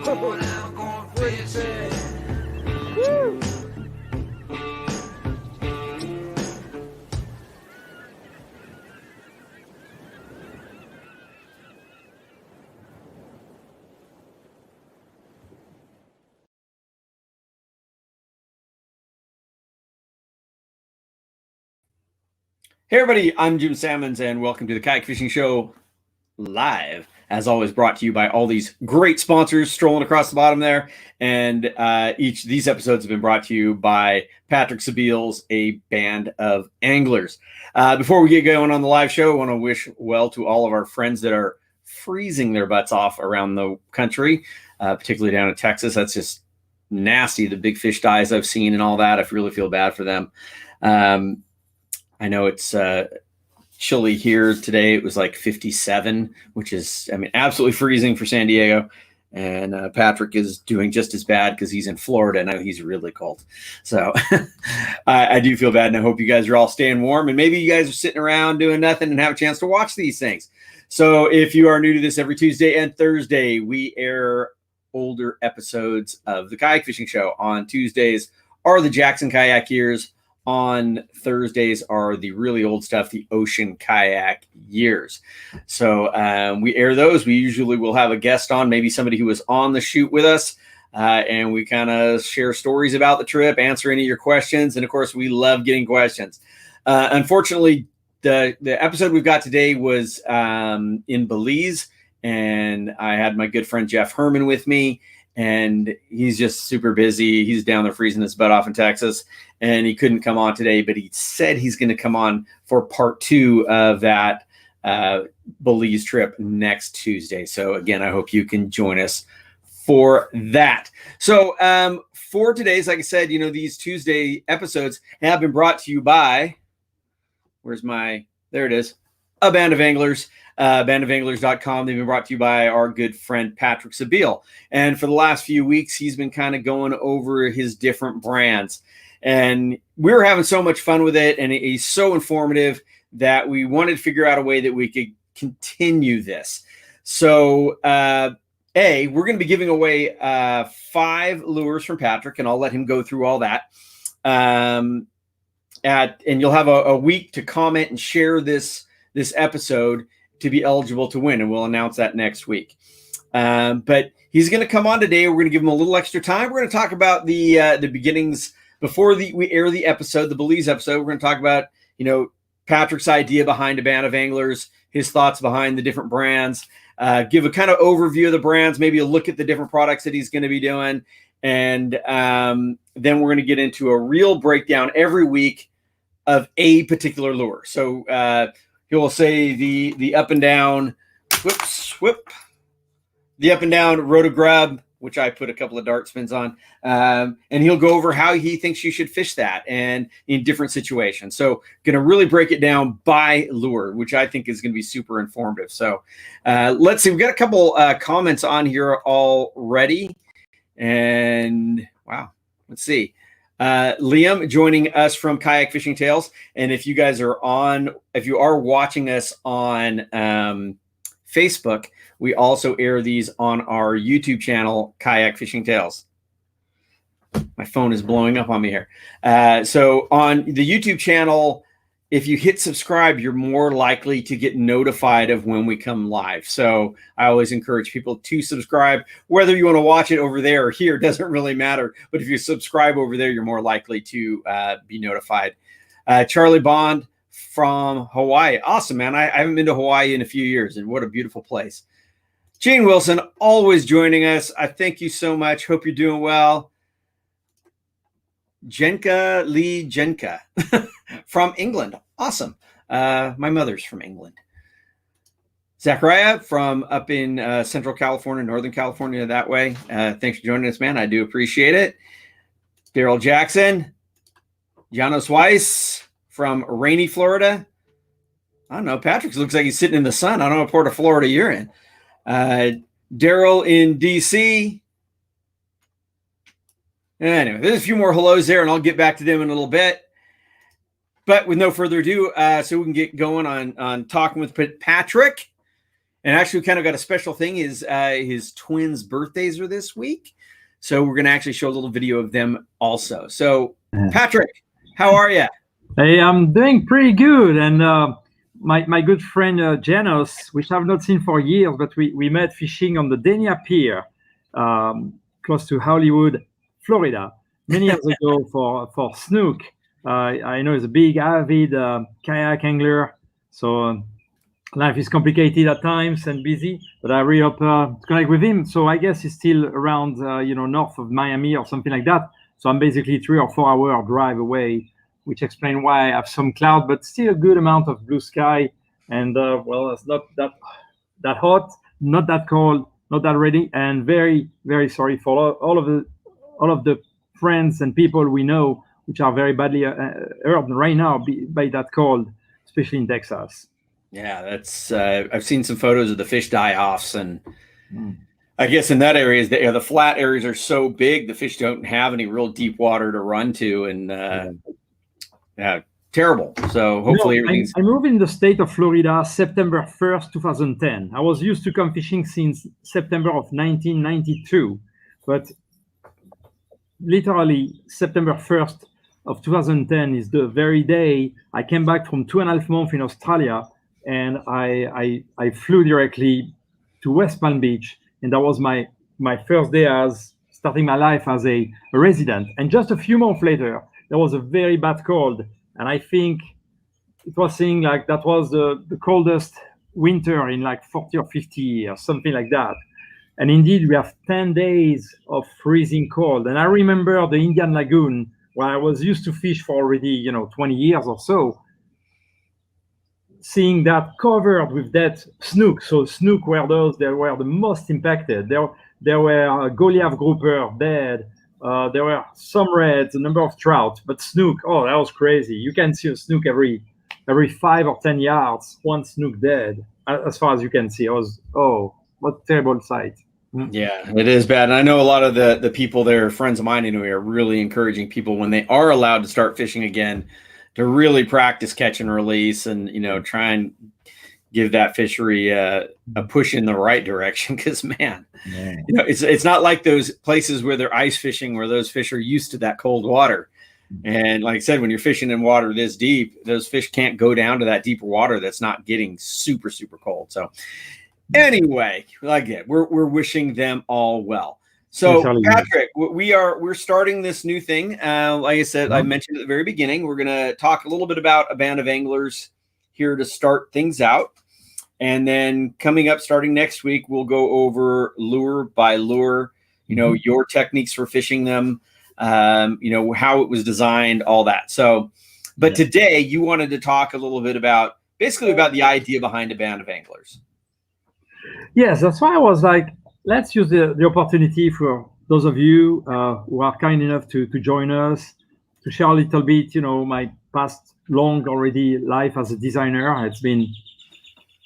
Going out, going fishing. Woo! Hey everybody, I'm Jim Sammons and welcome to the Kayak Fishing Show live. As always, brought to you by all these great sponsors strolling across the bottom there. And each of these episodes have been brought to you by Patrick Sebile's A Band of Anglers. Before we get going on the live show, I want to wish well to all of our friends that are freezing their butts off around the country, particularly down in Texas. That's just nasty, the big fish dies I've seen and all that. I really feel bad for them. I know it's chilly here today. It was like 57, which is, absolutely freezing for San Diego. And Patrick is doing just as bad because he's in Florida. Now he's really cold. So I do feel bad, and I hope you guys are all staying warm. And maybe you guys are sitting around doing nothing and have a chance to watch these things. So if you are new to this, every Tuesday and Thursday, we air older episodes of the Kayak Fishing Show. On Tuesdays are the Jackson Kayak Years. On Thursdays are the really old stuff, the Ocean Kayak Years. So we air those. We usually will have a guest on, maybe somebody who was on the shoot with us, and we kind of share stories about the trip, answer any of your questions, and of course, we love getting questions. Unfortunately, the episode we've got today was in Belize, and I had my good friend Jeff Herman with me. And he's just super busy. He's down there freezing his butt off in Texas, and he couldn't come on today, but he said he's going to come on for part 2 of that Belize trip next Tuesday. So again, I hope you can join us for that. So for today's, like I said, these Tuesday episodes have been brought to you by, there it is, A Band of Anglers. Bandofanglers.com. They've been brought to you by our good friend Patrick Sebile. And for the last few weeks, he's been kind of going over his different brands. And we were having so much fun with it, and he's so informative that we wanted to figure out a way that we could continue this. So, we're going to be giving away 5 lures from Patrick, and I'll let him go through all that. And you'll have a week to comment and share this episode to be eligible to win, and we'll announce that next week. But he's going to come on today. We're going to give him a little extra time. We're going to talk about the beginnings before we air the episode, the Belize episode. We're going to talk about Patrick's idea behind A Band of Anglers, his thoughts behind the different brands, give a kind of overview of the brands, maybe a look at the different products that he's going to be doing, and then we're going to get into a real breakdown every week of a particular lure. So he will say the up and down, the up and down rotogrub, which I put a couple of dart spins on, and he'll go over how he thinks you should fish that and in different situations. So going to really break it down by lure, which I think is going to be super informative. So let's see. We've got a couple comments on here already. And wow, let's see. Liam joining us from Kayak Fishing Tales. And if you guys are watching us on Facebook, we also air these on our YouTube channel, Kayak Fishing Tales. My phone is blowing up on me here. So on the YouTube channel, if you hit subscribe, you're more likely to get notified of when we come live. So I always encourage people to subscribe. Whether you want to watch it over there or here, doesn't really matter. But if you subscribe over there, you're more likely to be notified. Charlie Bond from Hawaii. Awesome, man. I haven't been to Hawaii in a few years, and what a beautiful place. Jane Wilson, always joining us. I thank you so much. Hope you're doing well. Jenka Lee Jenka from England. Awesome. My mother's from England. Zachariah from up in Central California, Northern California, that way. Thanks for joining us, man. I do appreciate it. Daryl Jackson. Janos Weiss from rainy Florida. I don't know. Patrick looks like he's sitting in the sun. I don't know what part of Florida you're in. Daryl in D.C. Anyway, there's a few more hellos there, and I'll get back to them in a little bit. But with no further ado, so we can get going on talking with Patrick. And actually, we kind of got a special thing. His twins' birthdays are this week. So we're going to actually show a little video of them also. So, Patrick, how are you? Hey, I'm doing pretty good. And my good friend Janos, which I've not seen for years, but we met fishing on the Dania Pier, close to Hollywood, Florida, many years ago for snook. I know he's a big, avid kayak angler. So life is complicated at times and busy, but I really hope to connect with him. So I guess he's still around, north of Miami or something like that. So I'm basically 3 or 4 hour drive away, which explains why I have some cloud, but still a good amount of blue sky. And it's not that hot, not that cold, not that rainy, and very, very sorry for all of the friends and people we know which are very badly hurt right now by that cold, especially in Texas. Yeah, that's I've seen some photos of the fish die-offs, and I guess in that area, the flat areas are so big, the fish don't have any real deep water to run to, and terrible. So hopefully everything's... I moved in the state of Florida September 1st, 2010. I was used to come fishing since September of 1992, but literally September 1st of 2010 is the very day I came back from 2.5 months in Australia. And I flew directly to West Palm Beach, and that was my first day as starting my life as a resident. And just a few months later, there was a very bad cold, and I think it was saying like that was the coldest winter in like 40 or 50 years, something like that. And indeed, we have 10 days of freezing cold. And I remember the Indian Lagoon, where I was used to fish for already 20 years or so, seeing that covered with that snook. So snook were those that were the most impacted. There were Goliath grouper dead. There were some reds, a number of trout, but snook, that was crazy. You can see a snook every 5 or 10 yards, one snook dead, as far as you can see. What a terrible sight. Yeah, it is bad. And I know a lot of the people there, friends of mine anyway, are really encouraging people when they are allowed to start fishing again to really practice catch and release, and try and give that fishery a push in the right direction. Because it's not like those places where they're ice fishing, where those fish are used to that cold water. And like I said, when you're fishing in water this deep, those fish can't go down to that deeper water that's not getting super, super cold. So anyway, we're wishing them all well. So Patrick, we're starting this new thing. Like I said, I mentioned at the very beginning, we're going to talk a little bit about a band of anglers here to start things out. And then coming up, starting next week, we'll go over lure by lure, your techniques for fishing them, how it was designed, all that. So, but today you wanted to talk a little bit about the idea behind a band of anglers. Yes, that's why I was like, let's use the opportunity for those of you who are kind enough to join us, to share a little bit, my past long already life as a designer.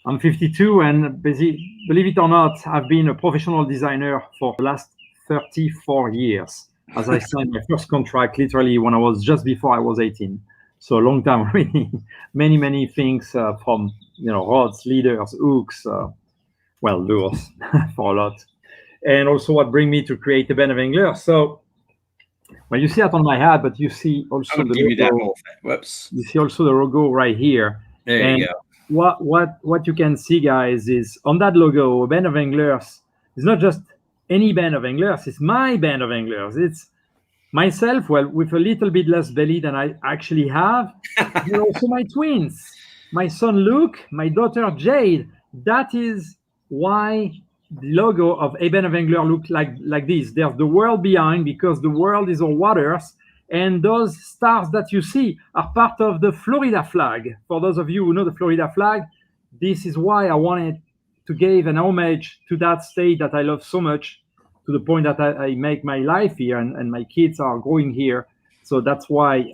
I'm 52, and believe it or not, I've been a professional designer for the last 34 years, as I signed my first contract literally when I was just before I was 18. So a long time already. Many things from, rods, leaders, hooks, lures for a lot. And also what bring me to create a band of anglers. So, you see that on my hat, but you see also the logo. Whoops. You see also the logo right here. There you go. What you can see, guys, is on that logo, a band of anglers is not just any band of anglers. It's my band of anglers. It's myself, with a little bit less belly than I actually have. And also my twins, my son Luke, my daughter Jade. That is why the logo of a band of angler look like this. There's the world behind, because the world is our waters, and those stars that you see are part of the Florida flag. For those of you who know the Florida flag, this is why I wanted to give an homage to that state that I love so much, to the point that I make my life here, and my kids are growing here. So that's why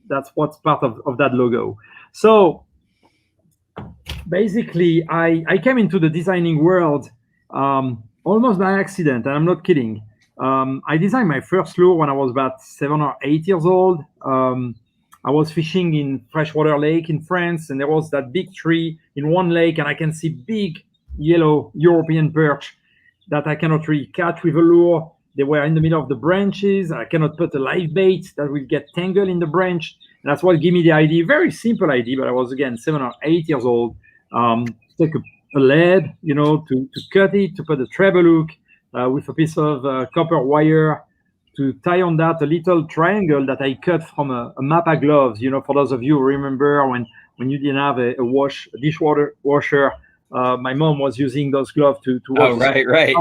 that's what's part of that logo. So basically, I came into the designing world almost by accident, and I'm not kidding. I designed my first lure when I was about 7 or 8 years old. I was fishing in freshwater lake in France, and there was that big tree in one lake, and I can see big yellow European perch that I cannot really catch with a lure. They were in the middle of the branches. I cannot put a live bait that will get tangled in the branch. And that's what gave me the idea, very simple idea, but I was, again, 7 or 8 years old. Take a lead, to cut it, to put a treble hook with a piece of copper wire, to tie on that a little triangle that I cut from a Mappa gloves. For those of you who remember when you didn't have a dishwater washer, my mom was using those gloves to wash. Oh, right.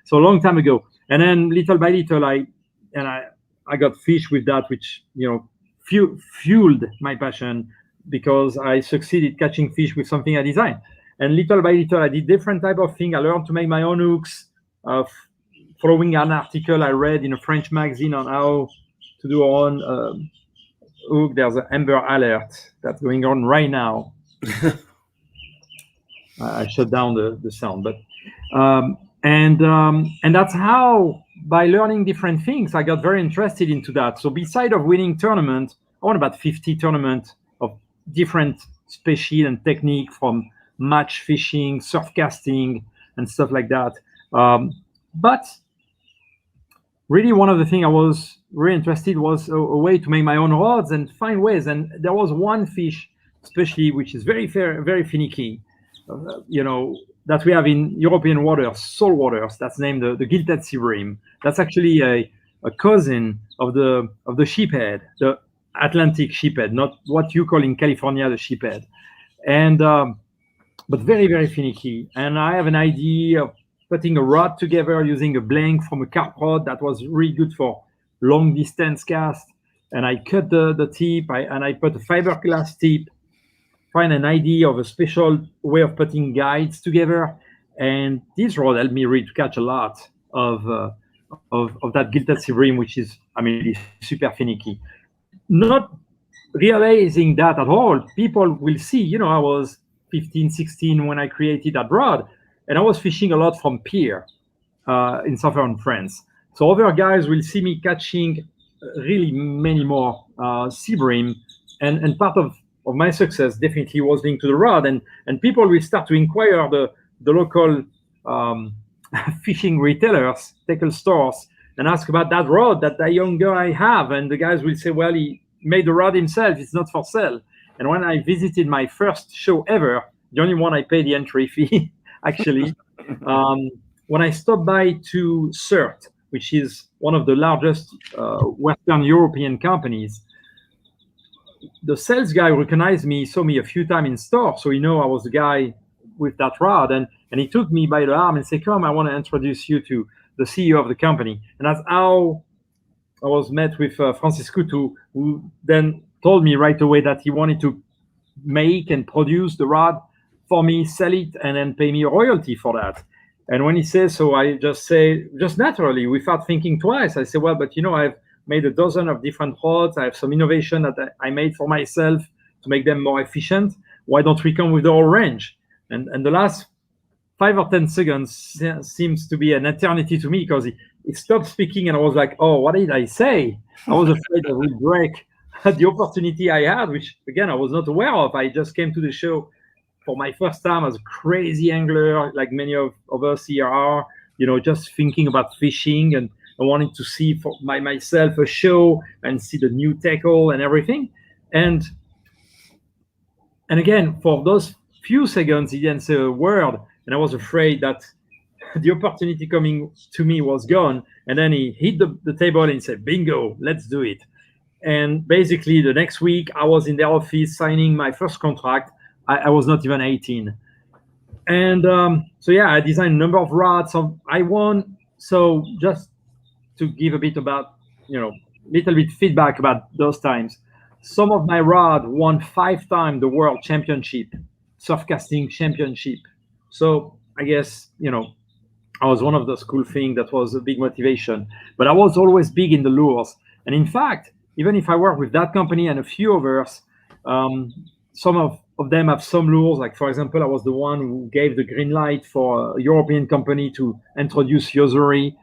So a long time ago. And then little by little, I got fish with that, which fueled my passion, because I succeeded catching fish with something I designed. And little by little, I did different type of thing. I learned to make my own hooks, following an article I read in a French magazine on how to do our own hook. There's an Amber Alert that's going on right now. I shut down the sound, but and that's how, by learning different things, I got very interested into that. So beside of winning tournament, I won about 50 tournaments of different species and technique, from match fishing, surf casting, and stuff like that. But really, one of the things I was really interested was a way to make my own rods and find ways. And there was one fish, especially, which is very very finicky, that we have in European waters, salt waters. That's named the gilted sea bream. That's actually a cousin of the sheephead, the Atlantic sheephead, not what you call in California the sheephead. And but very very finicky. And I have an idea of putting a rod together using a blank from a carp rod that was really good for long distance cast. And I cut the tip, and I put a fiberglass tip, find an idea of a special way of putting guides together. And this rod helped me really to catch a lot of that gilted sea bream, which is, super finicky. Not realizing that at all, people will see, I was 15, 16 when I created that rod, and I was fishing a lot from pier in southern France. So other guys will see me catching really many more sea bream, and part of my success definitely was linked to the rod, and people will start to inquire the local fishing retailers, tackle stores, and ask about that rod that young guy have, and the guys will say, well, he made the rod himself, it's not for sale. And when I visited my first show ever, the only one I paid the entry fee, actually, when I stopped by to CERT, which is one of the largest Western European companies, the sales guy recognized me, saw me a few times in store, so I was the guy with that rod, and he took me by the arm and said, come, I want to introduce you to the CEO of the company. And that's how I was met with Francis Coutu, who then told me right away that he wanted to make and produce the rod for me, sell it, and then pay me a royalty for that. And when he says so, I just say, just naturally, without thinking twice, I say, well, but I've made a dozen of different rods. I have some innovation that I made for myself to make them more efficient. Why don't we come with the whole range? And the last 5 or 10 seconds seems to be an eternity to me, because he stopped speaking, and I was like, oh, what did I say? I was afraid I would break the opportunity I had, which, again, I was not aware of. I just came to the show for my first time as a crazy angler, like many of us here are, just thinking about fishing, and I wanted to see for myself a show and see the new tackle and everything. And again, for those few seconds, he didn't say a word, and I was afraid that the opportunity coming to me was gone. And then he hit the table and said, bingo, let's do it. And basically the next week I was in their office signing my first contract. I was not even 18. And so yeah, I designed a number of rods. So I won. So just to give a bit about, little bit feedback about those times. Some of my rod won 5 times the world championship, surfcasting championship. So I guess, I was one of those cool things that was a big motivation. But I was always big in the lures. And in fact, even if I work with that company and a few others, some of them have some lures. Like, for example, I was the one who gave the green light for a European company to introduce Yosuri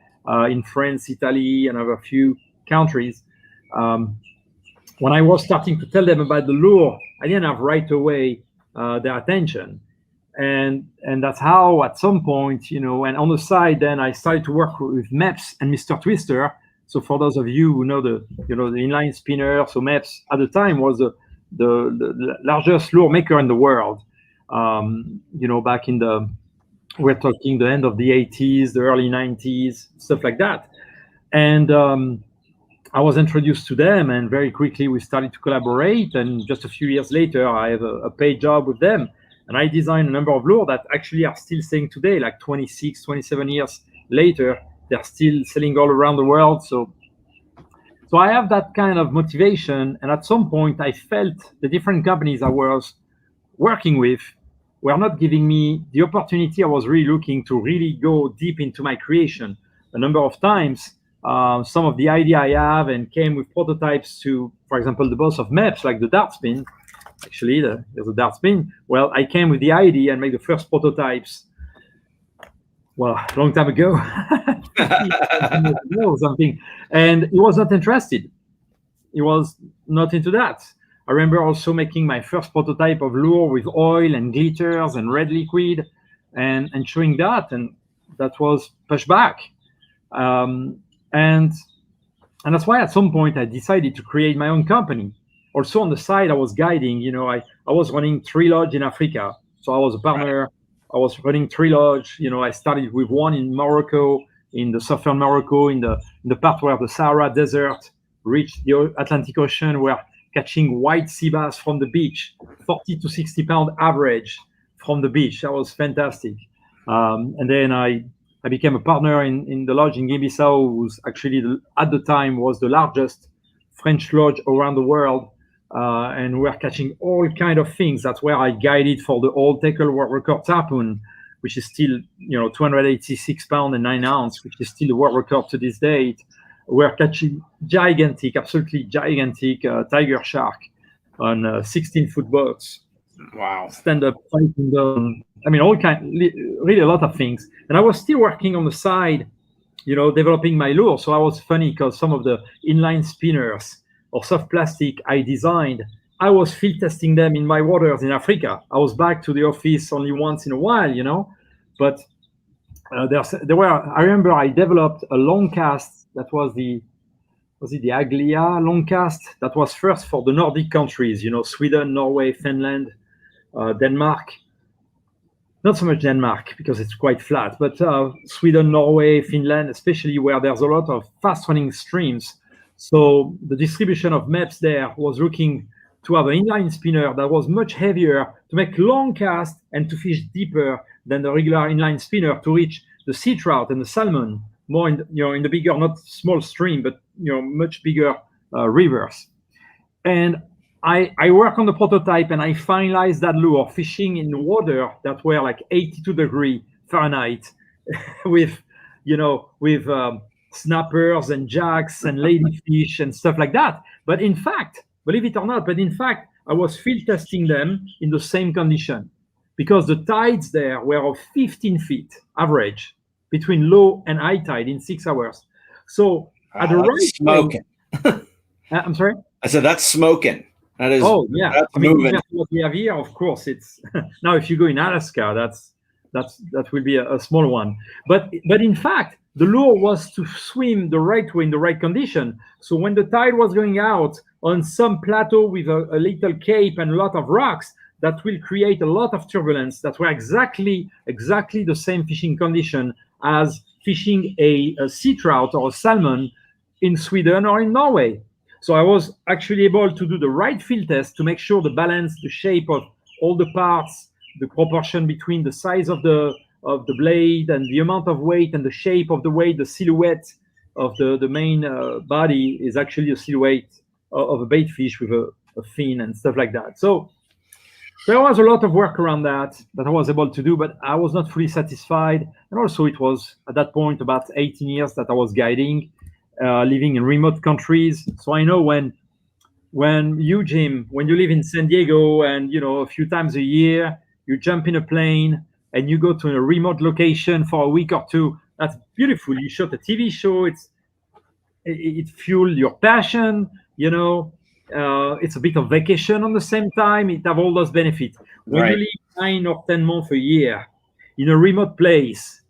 in France, Italy, and other few countries. When I was starting to tell them about the lure, I didn't have right away their attention. and that's how at some point, and on the side, then I started to work with MEPS and Mr. Twister. So for those of you who know the inline spinner, so MEPS at the time was the largest lure maker in the world. Back in we're talking the end of the 80s, the early 90s, stuff like that. And I was introduced to them, and very quickly we started to collaborate. And just a few years later, I have a paid job with them. And I designed a number of lures that actually are still selling today, like 26, 27 years later. They're still selling all around the world. So I have that kind of motivation. And at some point, I felt the different companies I was working with were not giving me the opportunity I was really looking to really go deep into my creation. A number of times, some of the idea I have and came with prototypes to, for example, the boss of MEPS, like the dart spin. Actually, there's a dart spin. Well, I came with the idea and made the first prototypes, well, a long time ago, or something. And he was not interested. He was not into that. I remember also making my first prototype of lure with oil and glitters and red liquid and showing that. And that was pushed back. And that's why at some point I decided to create my own company. Also on the side, I was guiding, I was running 3 lodges in Africa. So I was a partner. I was running 3 lodges. I started with one in Morocco, in the southern Morocco, in the part where the Sahara Desert reached the Atlantic Ocean, where catching white sea bass from the beach, 40 to 60 pound average from the beach. That was fantastic. And then I became a partner in the lodge in Guinea-Bissau, who's actually at the time was the largest French lodge around the world. And we're catching all kind of things. That's where I guided for the old tackle world record Tarpon, which is still 286 pound and 9 ounce, which is still the world record to this date. We're catching gigantic, absolutely gigantic tiger shark on 16-foot boats. Wow. Stand up fighting them. All really a lot of things. And I was still working on the side, developing my lure. So I was funny because some of the inline spinners or soft plastic I designed, I was field testing them in my waters in Africa. I was back to the office only once in a while, but I remember I developed a long cast that was the Aglia long cast that was first for the Nordic countries, Sweden, Norway, Finland, Denmark. Not so much Denmark because it's quite flat, but Sweden, Norway, Finland, especially where there's a lot of fast running streams. So the distribution of MEPS there was looking to have an inline spinner that was much heavier to make long casts and to fish deeper than the regular inline spinner to reach the sea trout and the salmon more in the bigger, not small stream, but much bigger rivers. And I work on the prototype and I finalized that lure fishing in water that were like 82 degrees Fahrenheit with snappers and jacks and ladyfish and stuff like that. But in fact, believe it or not, I was field testing them in the same condition because the tides there were of 15 feet average between low and high tide in 6 hours. So at the right smoking. I'm sorry? I said that's smoking. That is. Oh yeah. That's moving. What we have here, of course, it's now if you go in Alaska, that will be a small one. But in fact, the lure was to swim the right way in the right condition. So when the tide was going out on some plateau with a little cape and a lot of rocks, that will create a lot of turbulence that were exactly the same fishing condition as fishing a sea trout or a salmon in Sweden or in Norway. So I was actually able to do the right field test to make sure the balance, the shape of all the parts, the proportion between the size of the blade and the amount of weight and the shape of the weight, the silhouette of the main body is actually a silhouette of a bait fish with a fin and stuff like that. So there was a lot of work around that I was able to do, but I was not fully satisfied. And also it was at that point about 18 years that I was guiding, living in remote countries. So I know when you, Jim, when you live in San Diego and, a few times a year, you jump in a plane and you go to a remote location for a week or two, that's beautiful. You shot a TV show. It fueled your passion, It's a bit of vacation on the same time. It have all those benefits. When you Right. live 9 or 10 months a year in a remote place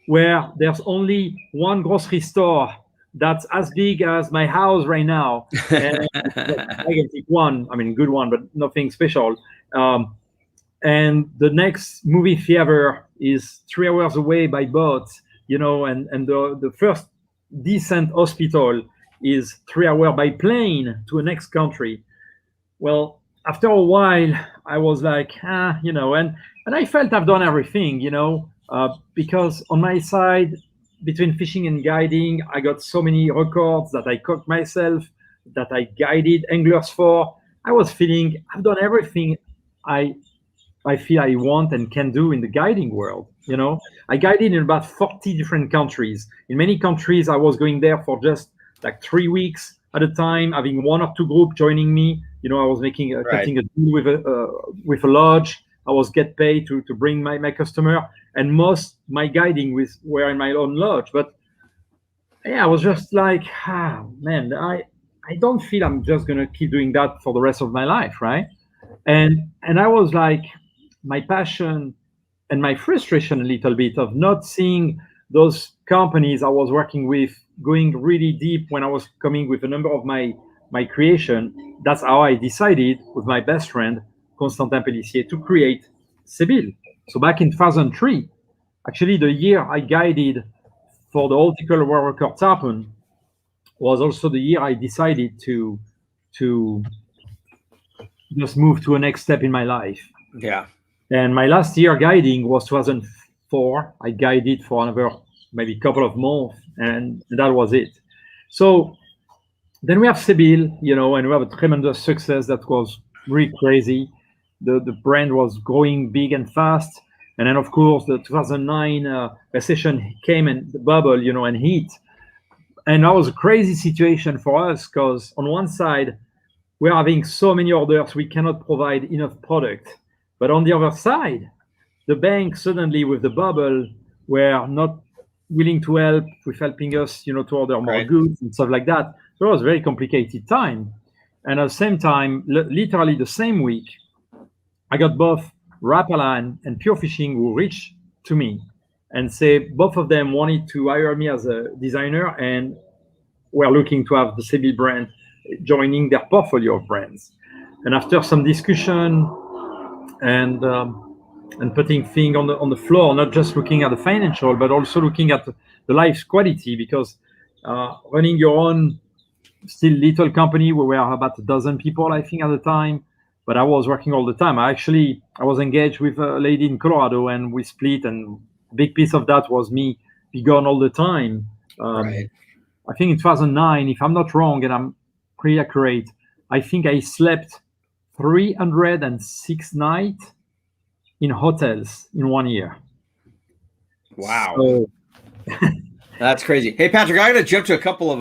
where there's only one grocery store that's as big as my house right now, and like gigantic one, I mean, good one, but nothing special. Um, and the next movie theater is 3 hours away by boat, and the first decent hospital is 3 hours by plane to a next country. Well, after a while, I was like, and I felt I've done everything, because on my side, between fishing and guiding, I got so many records that I caught myself, that I guided anglers for. I was feeling I've done everything I I feel I want and can do in the guiding world. I guided in about 40 different countries. In many countries, I was going there for just like 3 weeks at a time, having one or two groups joining me. I was making cutting a deal with a lodge. I was get paid to bring my customer, and most my guiding were in my own lodge. But yeah, I was just like, man, I don't feel I'm just gonna keep doing that for the rest of my life, right? And I was like, my passion and my frustration a little bit of not seeing those companies I was working with going really deep when I was coming with a number of my creation. That's how I decided with my best friend Constantin Pellissier to create Sebile. So back in 2003, actually the year I guided for the Optical World Record Tarpon was also the year I decided to just move to a next step in my life. Yeah. And my last year guiding was 2004. I guided for another maybe couple of months, and that was it. So then we have Sebile, and we have a tremendous success that was really crazy. The brand was growing big and fast. And then, of course, the 2009 recession came and the bubble, and hit. And that was a crazy situation for us because on one side, we're having so many orders, we cannot provide enough product. But on the other side, the bank suddenly with the bubble were not willing to help with helping us, to order more goods and stuff like that. So it was a very complicated time. And at the same time, literally the same week, I got both Rapala and Pure Fishing who reached to me and say both of them wanted to hire me as a designer and were looking to have the Sebile brand joining their portfolio of brands. And after some discussion and putting things on the floor, not just looking at the financial, but also looking at the life quality, because running your own still little company, we were about a dozen people, I think, at the time, but I was working all the time. I was engaged with a lady in Colorado, and we split, and a big piece of that was me be gone all the time. I think in 2009, if I'm not wrong, and I'm pretty accurate, I think I slept 306 nights in hotels in 1 year. Wow. So, that's crazy. Hey, Patrick, I got to jump to a couple of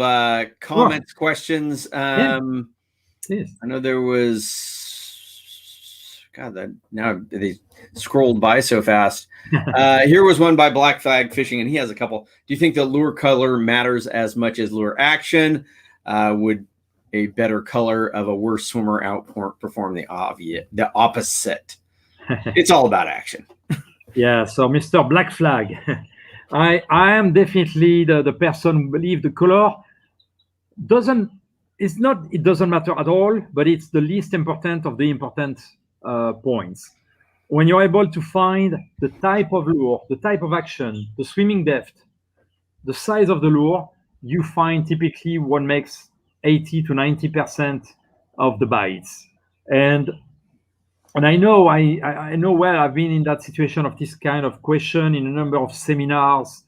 comments, questions. Yes. I know there was, now they scrolled by so fast. Here was one by Black Flag Fishing, and he has a couple. Do you think the lure color matters as much as lure action? Would a better color of a worse swimmer outperform the opposite? It's all about action. Yeah. So Mr. Black Flag, I am definitely the person who believes the color doesn't matter at all, but it's the least important of the important points. When you're able to find the type of lure, the type of action, the swimming depth, the size of the lure, you find typically what makes 80 to 90% of the bites. And I know I know well, I've been in that situation of this kind of question in a number of seminars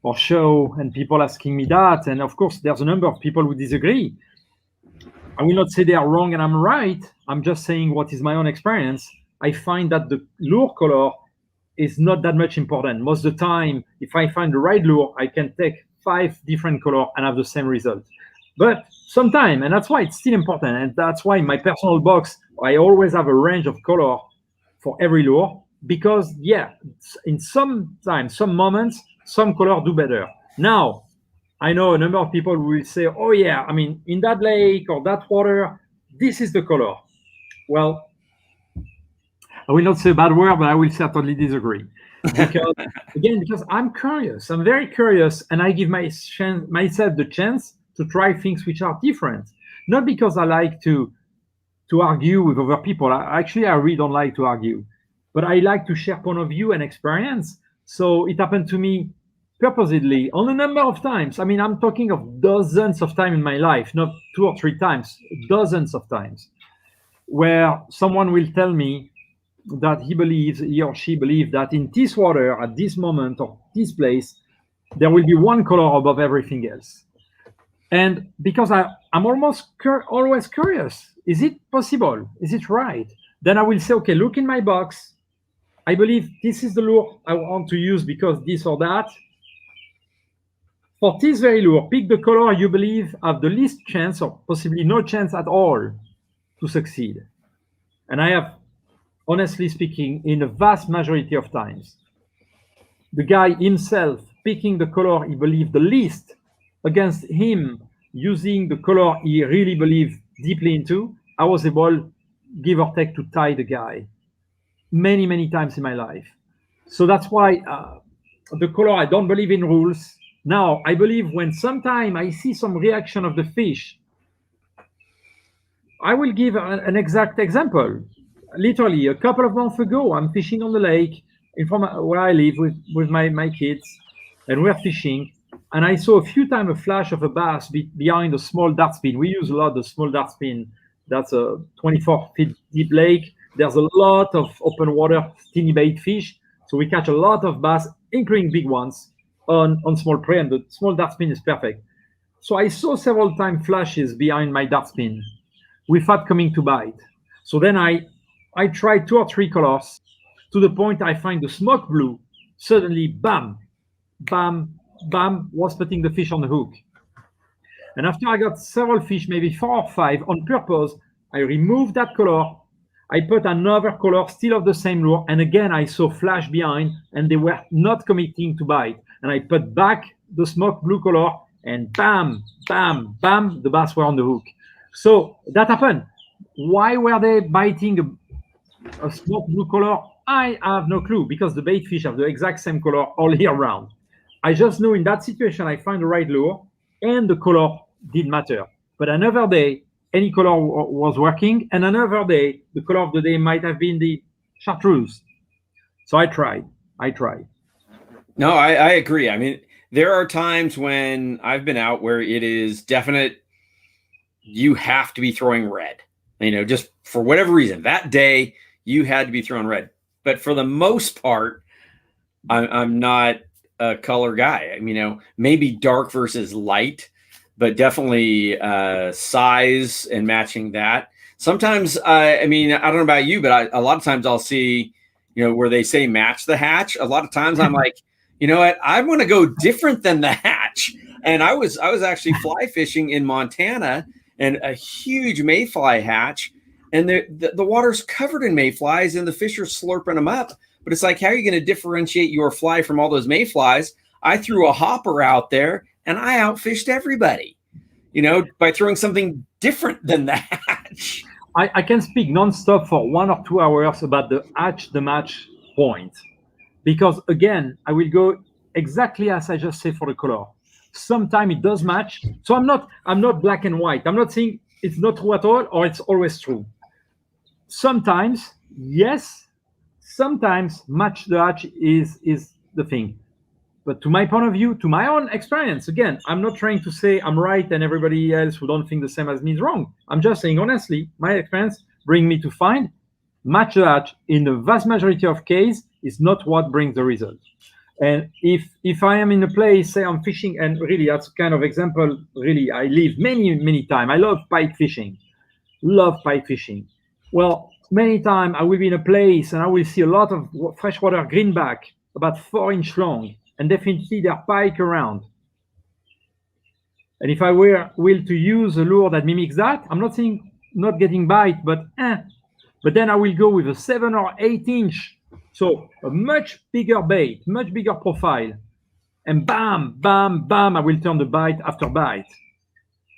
or show, and people asking me that. And of course, there's a number of people who disagree. I will not say they are wrong and I'm right. I'm just saying what is my own experience. I find that the lure color is not that much important. Most of the time, if I find the right lure, I can take 5 different colors and have the same result. But sometimes, and that's why it's still important, and that's why in my personal box, I always have a range of color for every lure, because in some moments, some color do better. Now, I know a number of people will say, oh yeah, I mean, in that lake or that water, this is the color. Well, I will not say a bad word, but I will certainly disagree. Because I'm curious. I'm very curious, and I give myself the chance to try things which are different. Not because I like to argue with other people. I really don't like to argue, but I like to share point of view and experience. So it happened to me purposely on a number of times. I mean, I'm talking of dozens of times in my life, not 2 or 3 times, dozens of times, where someone will tell me that he or she believes that in this water, at this moment or this place, there will be one color above everything else. And because I'm always curious, is it possible? Is it right? Then I will say, okay, look in my box. I believe this is the lure I want to use because this or that. For this very lure, pick the color you believe have the least chance or possibly no chance at all to succeed. And I have, honestly speaking, in the vast majority of times, the guy himself picking the color he believed the least against him using the color he really believed deeply into, I was able, give or take, to tie the guy many, many times in my life. So that's why the color, I don't believe in rules. Now, I believe when sometime I see some reaction of the fish, I will give an exact example. Literally, a couple of months ago, I'm fishing on the lake in front of where I live with my kids, and we're fishing. And I saw a few times a flash of a bass behind a small dart spin. We use a lot of small dart spin. That's a 24 feet deep lake. There's a lot of open water, tiny bait fish. So we catch a lot of bass, including big ones, on small prey. And the small dart spin is perfect. So I saw several times flashes behind my dart spin without coming to bite. So then I tried 2 or 3 colors to the point I find the smoke blue. Suddenly, bam, bam, bam, was putting the fish on the hook. And after I got several fish, maybe 4 or 5, on purpose, I removed that color. I put another color still of the same lure. And again, I saw flash behind and they were not committing to bite. And I put back the smoke blue color and bam, bam, bam, the bass were on the hook. So that happened. Why were they biting a smoke blue color? I have no clue, because the bait fish have the exact same color all year round. I just know in that situation I find the right lure and the color did matter. But another day, any color was working, and another day, the color of the day might have been the chartreuse. So I tried. No, I agree. I mean, there are times when I've been out where it is definite you have to be throwing red. You know, just for whatever reason, that day you had to be throwing red. But for the most part, I'm not a color guy. I mean, you know, maybe dark versus light, but definitely size and matching that. Sometimes, I mean, I don't know about you, but a lot of times I'll see, you know, where they say match the hatch. A lot of times I'm like, you know what, I want to go different than the hatch. And I was actually fly fishing in Montana, and a huge mayfly hatch, and the water's covered in mayflies, and the fish are slurping them up. But it's like, how are you going to differentiate your fly from all those mayflies? I threw a hopper out there, and I outfished everybody, you know, by throwing something different than the hatch. I can speak nonstop for 1 or 2 hours about the hatch, the match point, because again, I will go exactly as I just said for the color. Sometimes it does match. So I'm not black and white. I'm not saying it's not true at all or it's always true. Sometimes, yes. Sometimes match the hatch is the thing. But to my point of view, to my own experience, again, I'm not trying to say I'm right and everybody else who don't think the same as me is wrong. I'm just saying, honestly, my experience bring me to find match the hatch in the vast majority of cases is not what brings the result. And if I am in a place, say I'm fishing, and really that's kind of example, really I live many times. I love pike fishing. Well, many times I will be in a place and I will see a lot of freshwater greenback, about 4-inch long, and definitely there are pike around. And if I were will to use a lure that mimics that, I'm not saying not getting bite, but then I will go with a 7 or 8-inch. So a much bigger bait, much bigger profile, and bam, bam, bam, I will turn the bite after bite.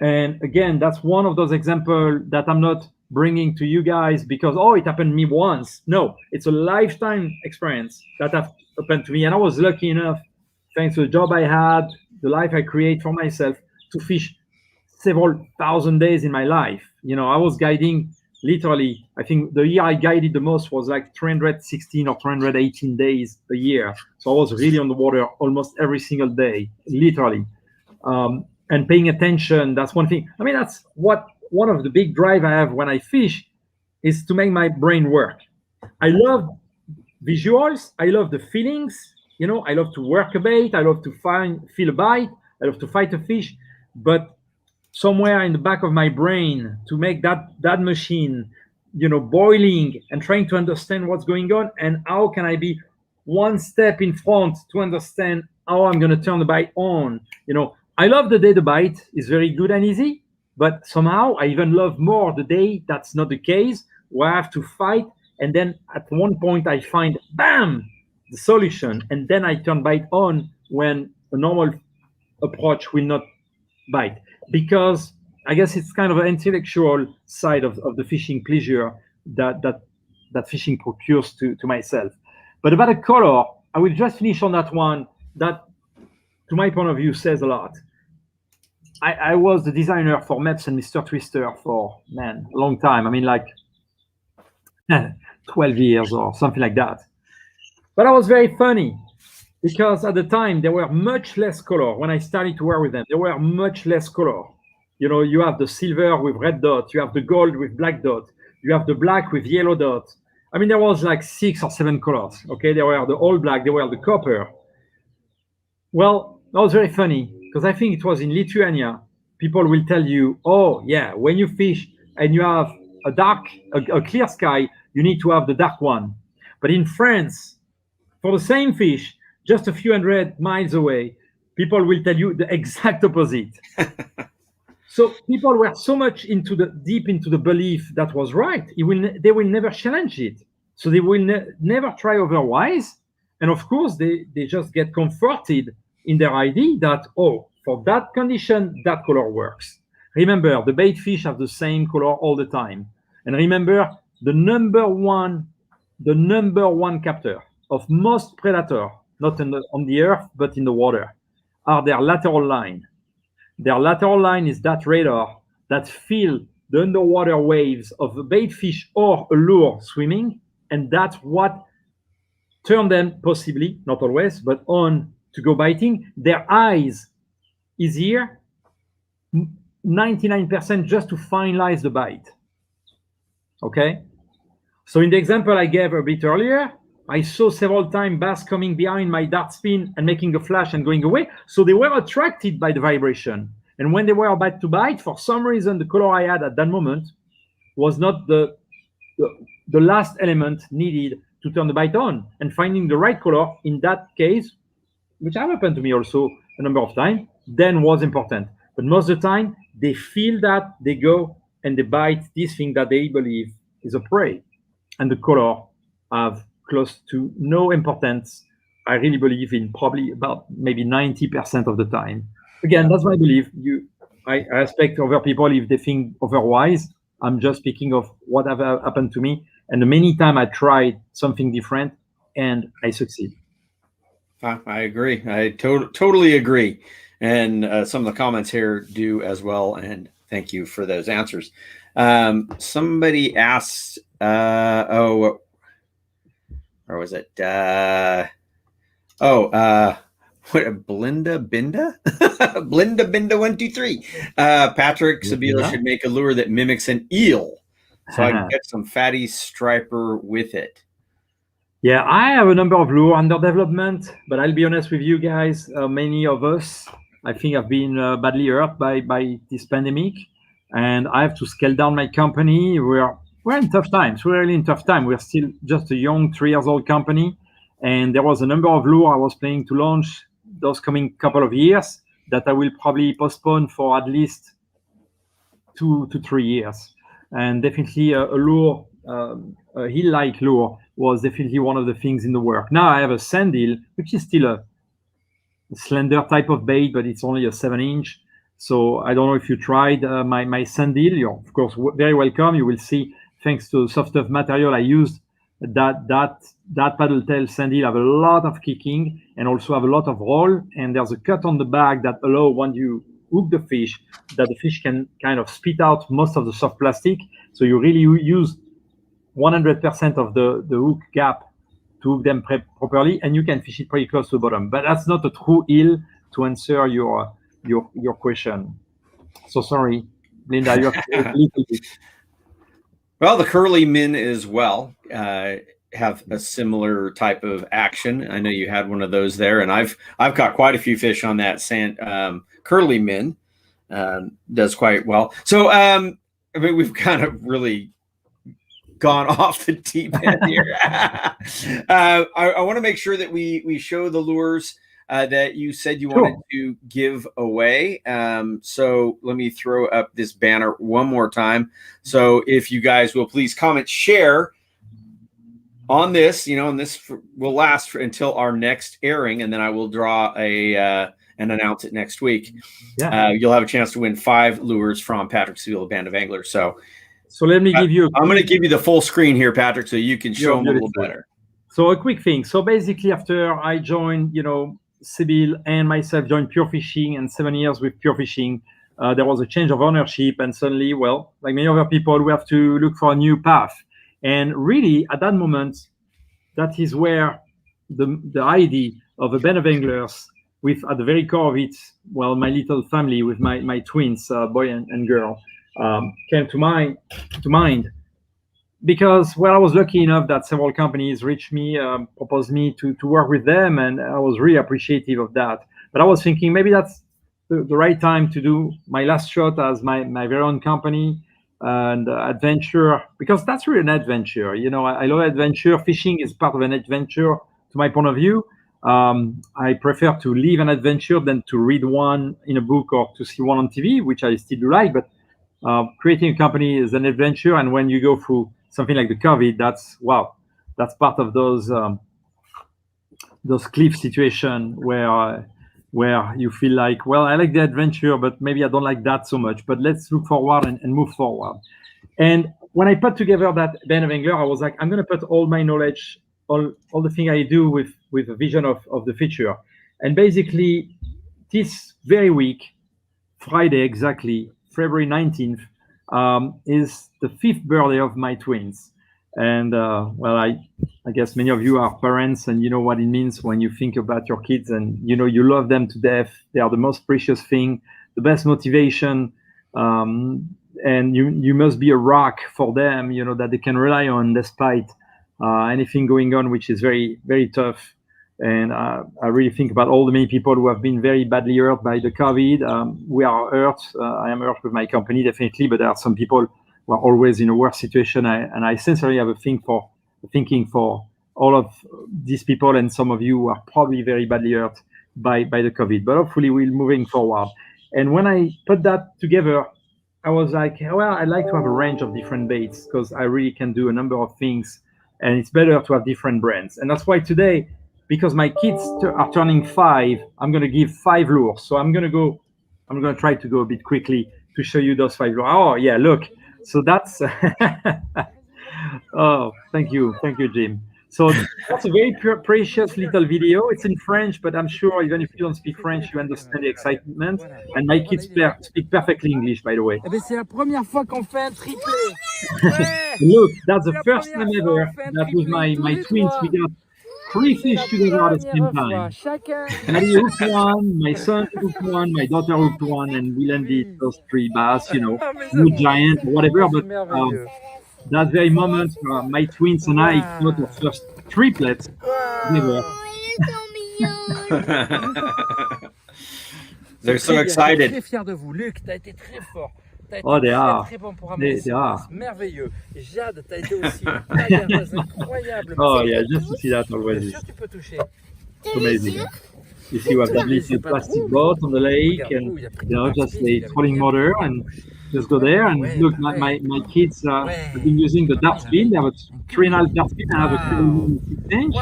And again, that's one of those examples that I'm not bringing to you guys because, oh, it happened to me once. No, it's a lifetime experience that have happened to me. And I was lucky enough, thanks to the job I had, the life I create for myself, to fish several thousand days in my life. I was guiding literally, I think the year I guided the most was like 316 or 318 days a year. So I was really on the water almost every single day, literally. And paying attention, that's one thing. I mean, that's one of the big drive I have when I fish is to make my brain work. I love visuals. I love the feelings. I love to work a bait. I love to feel a bite. I love to fight a fish. But somewhere in the back of my brain to make that machine, boiling and trying to understand what's going on and how can I be one step in front to understand how I'm going to turn the bite on. I love the day the bite is very good and easy, but somehow I even love more the day that's not the case, where I have to fight. And then at one point I find, bam, the solution. And then I turn bite on when a normal approach will not bite. Because I guess it's kind of an intellectual side of the fishing pleasure that fishing procures to myself. But about a color, I will just finish on that one. That, to my point of view, says a lot. I was the designer for Maps and Mr. Twister for, a long time. I mean, like 12 years or something like that. But I was very funny because at the time, there were much less color. When I started to work with them, there were much less color. You have the silver with red dot. You have the gold with black dot. You have the black with yellow dot. I mean, there was like 6 or 7 colors. Okay, there were the all black. There were the copper. Well, that was very funny because I think it was in Lithuania. People will tell you, oh, yeah, when you fish and you have a clear sky, you need to have the dark one. But in France, for the same fish, just a few hundred miles away, people will tell you the exact opposite. So people were so much deep into the belief that was right. They will never challenge it. So they will never try otherwise. And of course, they just get comforted in their idea that, oh, for that condition, that color works. Remember, the bait fish have the same color all the time. And remember, the number one captor of most predator, not on the earth, but in the water, are their lateral line. Their lateral line is that radar that feel the underwater waves of a bait fish or a lure swimming, and that's what turn them, possibly, not always, but on to go biting. Their eyes is here 99% just to finalize the bite. Okay? So in the example I gave a bit earlier, I saw several times bass coming behind my dart spin and making a flash and going away. So they were attracted by the vibration. And when they were about to bite, for some reason, the color I had at that moment was not the last element needed to turn the bite on. And finding the right color in that case, which happened to me also a number of times, then was important. But most of the time, they feel that, they go and they bite this thing that they believe is a prey. And the color have close to no importance. I really believe in probably about maybe 90% of the time. Again, that's my belief. I respect other people if they think otherwise. I'm just speaking of what have happened to me. And the many times I tried something different and I succeed. I agree. I totally agree. And some of the comments here do as well. And thank you for those answers. Somebody asked, where was it? Blinda Binda? Blinda Binda 123. Patrick Sebile should make a lure that mimics an eel, so I can get some fatty striper with it. Yeah, I have a number of lure under development, but I'll be honest with you guys, many of us, I think, have been badly hurt by this pandemic, and I have to scale down my company. We're in tough times. We're really in tough time. We're still just a young 3-year-old company, and there was a number of lure I was planning to launch those coming couple of years that I will probably postpone for at least 2 to 3 years. And definitely a lure, a heel-like lure, was definitely one of the things in the work. Now I have a sand eel, which is still a slender type of bait, but it's only a 7-inch. So I don't know if you tried my sand eel. You're of course very welcome. You will see, thanks to the soft tough material I used, that paddle tail sand eel have a lot of kicking and also have a lot of roll. And there's a cut on the back that allow, when you hook the fish, that the fish can kind of spit out most of the soft plastic. So you really use 100% of the hook gap to hook them properly, and you can fish it pretty close to the bottom. But that's not a true eel, to answer your question. So sorry, Linda, you have to wait a little bit. Well, the curly min as well have a similar type of action. I know you had one of those there, and I've caught quite a few fish on that sand. Curly min does quite well. So I mean, we've kind of really gone off the deep end here. I want to make sure that we show the lures that you said you wanted to give away. So let me throw up this banner one more time. So if you guys will please comment, share on this, and this will last until our next airing, and then I will draw and announce it next week. Yeah. You'll have a chance to win 5 lures from Patrick Sebile Band of Anglers. So let me give you. I'm going to give you the full screen here, Patrick, so you can show them a little better. So a quick thing. So basically, after I joined, Sebile and myself joined Pure Fishing, and 7 years with Pure Fishing, there was a change of ownership, and suddenly, well, like many other people, we have to look for a new path. And really, at that moment, that is where the idea of a band of anglers, with at the very core of it, well, my little family with my twins, boy and girl, came to mind. Because, well, I was lucky enough that several companies reached me, proposed me to work with them, and I was really appreciative of that. But I was thinking maybe that's the right time to do my last shot as my very own company and adventure, because that's really an adventure. I love adventure. Fishing is part of an adventure, to my point of view. I prefer to live an adventure than to read one in a book or to see one on TV, which I still do like. But creating a company is an adventure, and when you go through something like the COVID, that's part of those cliff situation where you feel like, well, I like the adventure, but maybe I don't like that so much. But let's look forward and move forward. And when I put together that band of angler, I was like, I'm going to put all my knowledge, all the thing I do with a vision of the future. And basically, this very week, Friday exactly, February 19th, is the 5th birthday of my twins. And well, I guess many of you are parents, and you know what it means when you think about your kids, and you love them to death. They are the most precious thing, the best motivation, and you must be a rock for them, that they can rely on despite anything going on, which is very, very tough. And I really think about all the many people who have been very badly hurt by the COVID. We are hurt. I am hurt with my company, definitely, but there are some people who are always in a worse situation. And I sincerely have a thinking for all of these people, and some of you who are probably very badly hurt by the COVID. But hopefully we're moving forward. And when I put that together, I was like, well, I'd like to have a range of different baits, because I really can do a number of things, and it's better to have different brands. And that's why today, because my kids are turning 5, I'm going to give 5 lures. So I'm going to try to go a bit quickly to show you those 5 lures. Oh yeah, look. So that's, oh, thank you, Jim. So that's a very precious little video. It's in French, but I'm sure even if you don't speak French, you understand the excitement. And my kids speak perfectly English, by the way. C'est la première fois qu'on fait un triplé. Look, that's the first time ever that with my twins we got 3 fish together at the same time. Daddy hooked one, my son hooked one, my daughter hooked one, and we landed those 3 bass, no giant, whatever. But that very moment, my twins and I got the first triplets together. They're so excited. Très fier de vous, Luc. T'as été très fort. Oh, they are. Très bon pour ramener They are. Merveilleux. Jade, t'as été aussi incroyable. Oh yeah, just to see that already. Tu peux toucher. It's amazing. You see, we have that little plastic boat on the lake, and just a trolling motor, and just go there. And look, my kids have been using the dart spin. They have a 3.5 dart spin. I have a 3.6 inch.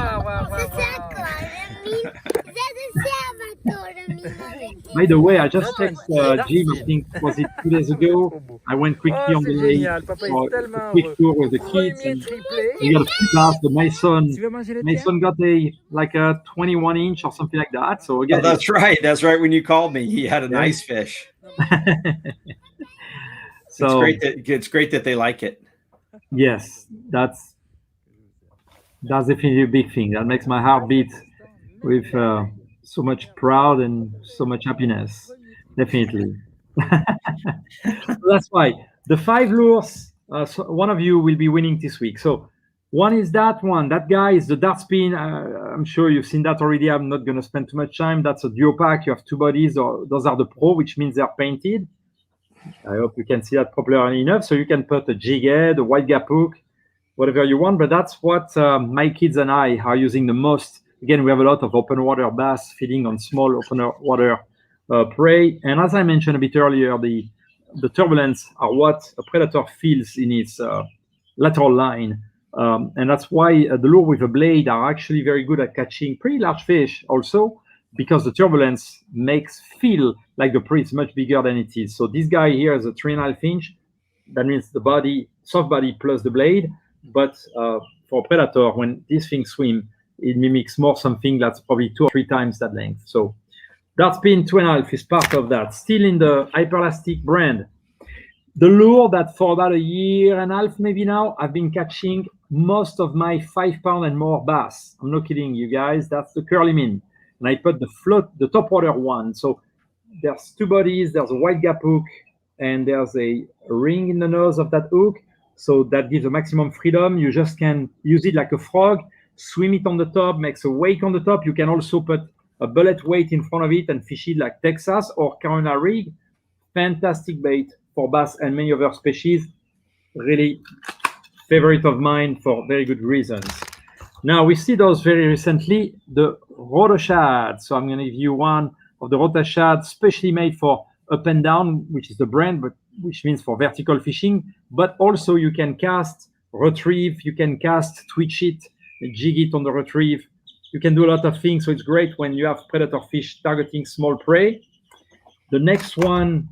By the way, I just Antoine, texted Jim, I think, was it 2 days ago? I went quickly Oh, on the c'est lake génial. Papa for est a tellement quick heureux. tour with the kids. Premier And triplé. we got a few bass, but my son Tu veux manger le tien? got a 21 inch or something like that. So Oh, again, that's right. That's right. When you called me, he had a nice fish. so It's great that they like it. yes, that's definitely a big thing. That makes my heart beat with so much proud and so much happiness. Definitely. So that's why the 5 lures. So one of you will be winning this week. So one is that one. That guy is the dart spin. I'm sure you've seen that already. I'm not going to spend too much time. That's a duo pack. You have 2 bodies. Or those are the pro, which means they're painted. I hope you can see that properly enough. So you can put a jig head, a white gap hook, whatever you want. But that's what my kids and I are using the most. Again, we have a lot of open water bass feeding on small open water prey. And as I mentioned a bit earlier, the turbulence are what a predator feels in its lateral line. And that's why the lure with a blade are actually very good at catching pretty large fish also, because the turbulence makes feel like the prey is much bigger than it is. So this guy here is a 3.5 inch. That means the body, soft body plus the blade. But for a predator, when these things swim, it mimics more something that's probably 2 or 3 times that length. So dart spin 2.5 is part of that. Still in the Hyperlastic brand. The lure that for about 1.5 years maybe now, I've been catching most of my 5 pound and more bass. I'm not kidding you guys. That's the Curly Min. And I put the top water one. So there's 2 bodies. There's a white gap hook, and there's a ring in the nose of that hook. So that gives a maximum freedom. You just can use it like a frog, swim it on the top, makes a wake on the top. You can also put a bullet weight in front of it and fish it like Texas or Carolina rig. Fantastic bait for bass and many other species. Really favorite of mine for very good reasons. Now we see those very recently, the Rota Shad. So I'm going to give you one of the Rota Shad, specially made for up and down, which is the brand, but which means for vertical fishing. But also you can cast, retrieve, you can cast, twitch it, jig it on the retrieve. You can do a lot of things. So it's great when you have predator fish targeting small prey. The next one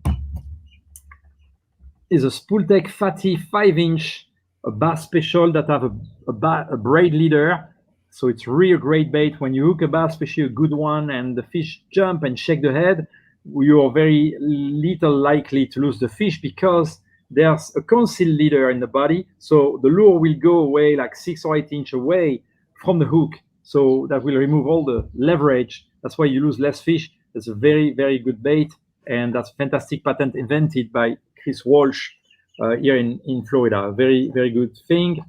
is a Spooltech Fatty 5 inch, a bass special that have a braid leader. So it's really a great bait when you hook a bass, especially a good one, and the fish jump and shake the head. You are very little likely to lose the fish because there's a concealed leader in the body. So the lure will go away like 6 or 8 inches away from the hook. So that will remove all the leverage. That's why you lose less fish. It's a very, very good bait. And that's a fantastic patent invented by Chris Walsh here in Florida. Very, very good thing.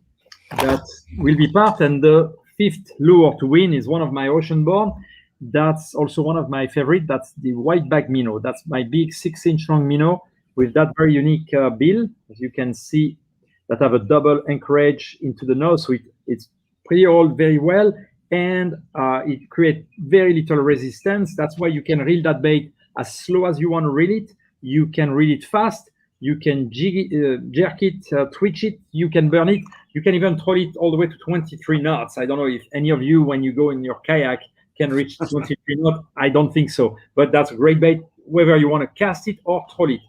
That will be part. And the 5th lure to win is one of my ocean-born. That's also one of my favorite. That's the whiteback minnow. That's my big 6-inch long minnow with that very unique bill, as you can see, that have a double anchorage into the nose. So it's pretty old very well, and it creates very little resistance. That's why you can reel that bait as slow as you want to reel it. You can reel it fast. You can jerk it, twitch it. You can burn it. You can even throw it all the way to 23 knots. I don't know if any of you, when you go in your kayak, can reach 23 knots. I don't think so. But that's a great bait, whether you want to cast it or troll it.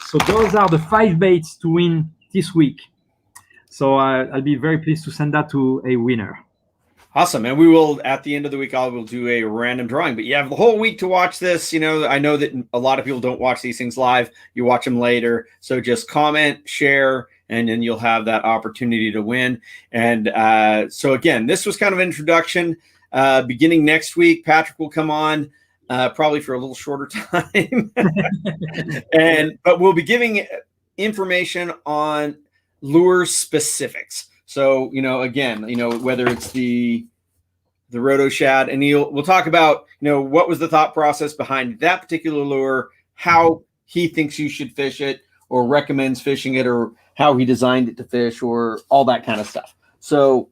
So those are the 5 baits to win this week. So I'll be very pleased to send that to a winner. Awesome. And we will, at the end of the week, I will do a random drawing. But you have the whole week to watch this. You know, I know that a lot of people don't watch these things live. You watch them later. So just comment, share, and then you'll have that opportunity to win. And so, again, this was kind of an introduction. Beginning next week, Patrick will come on probably for a little shorter time. But we'll be giving information on lure specifics. So, you know, again, you know, whether it's the Roto Shad, and we'll talk about, you know, what was the thought process behind that particular lure, how he thinks you should fish it or recommends fishing it, or how he designed it to fish, or all that kind of stuff. So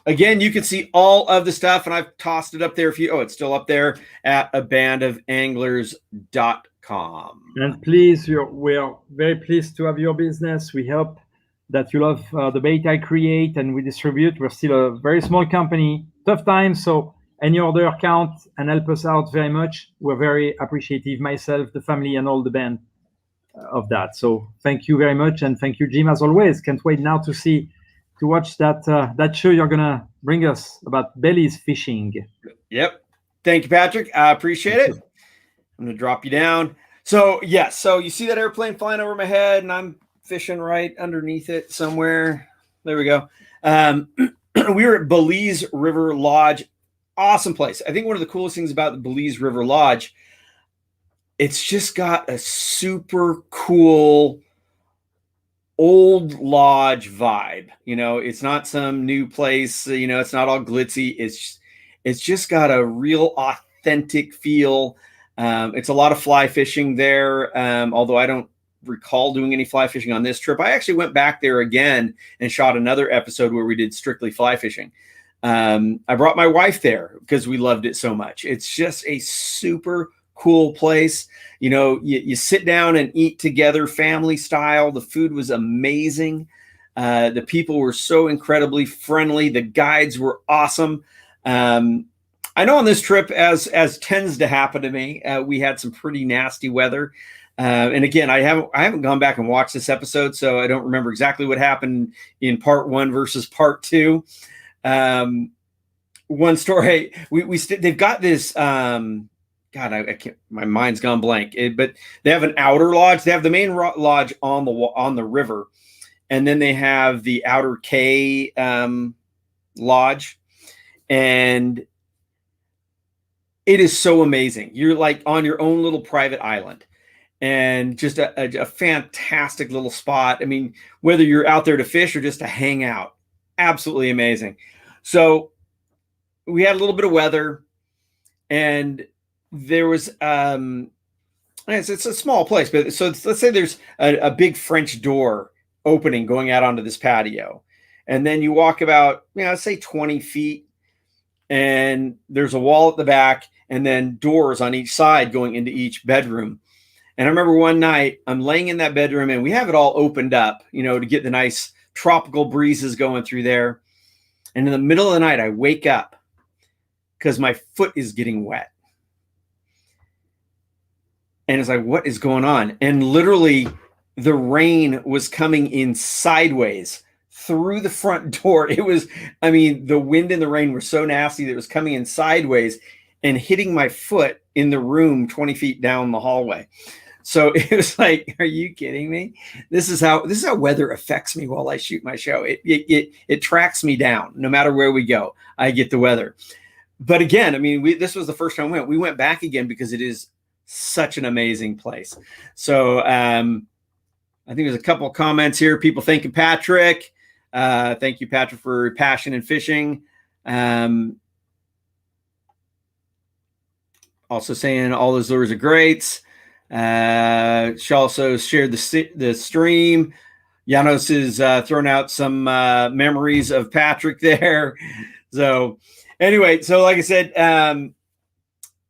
again, you can see all of the stuff, and I've tossed it up there if you, it's still up there at abandofanglers.com. And please, we are very pleased to have your business. We hope that you love the bait I create and we distribute. We're still a very small company, tough times. So any order, count and help us out very much. We're very appreciative, myself, the family, and all the band of that. So thank you very much, and thank you, Jim, as always. Can't wait now to watch that show you're gonna bring us about Belize fishing. Yep. Thank you, Patrick. I appreciate it. I'm gonna drop you down. So yes, so you see that airplane flying over my head, and I'm fishing right underneath it somewhere. There we go. We were at Belize River Lodge. Awesome place. I think one of the coolest things about the Belize River Lodge, it's just got a super cool old lodge vibe. It's not some new place. It's not all glitzy. It's just got a real authentic feel. It's a lot of fly fishing there. Although I don't recall doing any fly fishing on this trip. I actually went back there again and shot another episode where we did strictly fly fishing. I brought my wife there because we loved it so much. It's just a super cool place. You sit down and eat together, family style. The food was amazing. The people were so incredibly friendly. The guides were awesome. I know on this trip, as tends to happen to me, we had some pretty nasty weather. And again, I haven't gone back and watched this episode, so I don't remember exactly what happened in part 1 versus part 2. One story, they've got this. God, I can't. My mind's gone blank. But they have an outer lodge. They have the main lodge on the river, and then they have the outer K lodge, and it is so amazing. You're like on your own little private island. And just a fantastic little spot. I mean, whether you're out there to fish or just to hang out, absolutely amazing. So we had a little bit of weather, and there was it's a small place, but so let's say there's a big French door opening going out onto this patio, and then you walk about let's say 20 feet, and there's a wall at the back, and then doors on each side going into each bedroom. And I remember one night I'm laying in that bedroom, and we have it all opened up, to get the nice tropical breezes going through there. And in the middle of the night, I wake up because my foot is getting wet. And it's like, what is going on? And literally the rain was coming in sideways through the front door. It was, the wind and the rain were so nasty that it was coming in sideways and hitting my foot in the room 20 feet down the hallway. So it was like, are you kidding me? This is how weather affects me while I shoot my show. It tracks me down. No matter where we go, I get the weather. But again, this was the first time we went back again because it is such an amazing place. So I think there's a couple of comments here. People thanking Patrick. Thank you, Patrick, for your passion in fishing. Also saying all those lures are great. She also shared the stream. Janos is throwing out some memories of Patrick there. So anyway, so like I said,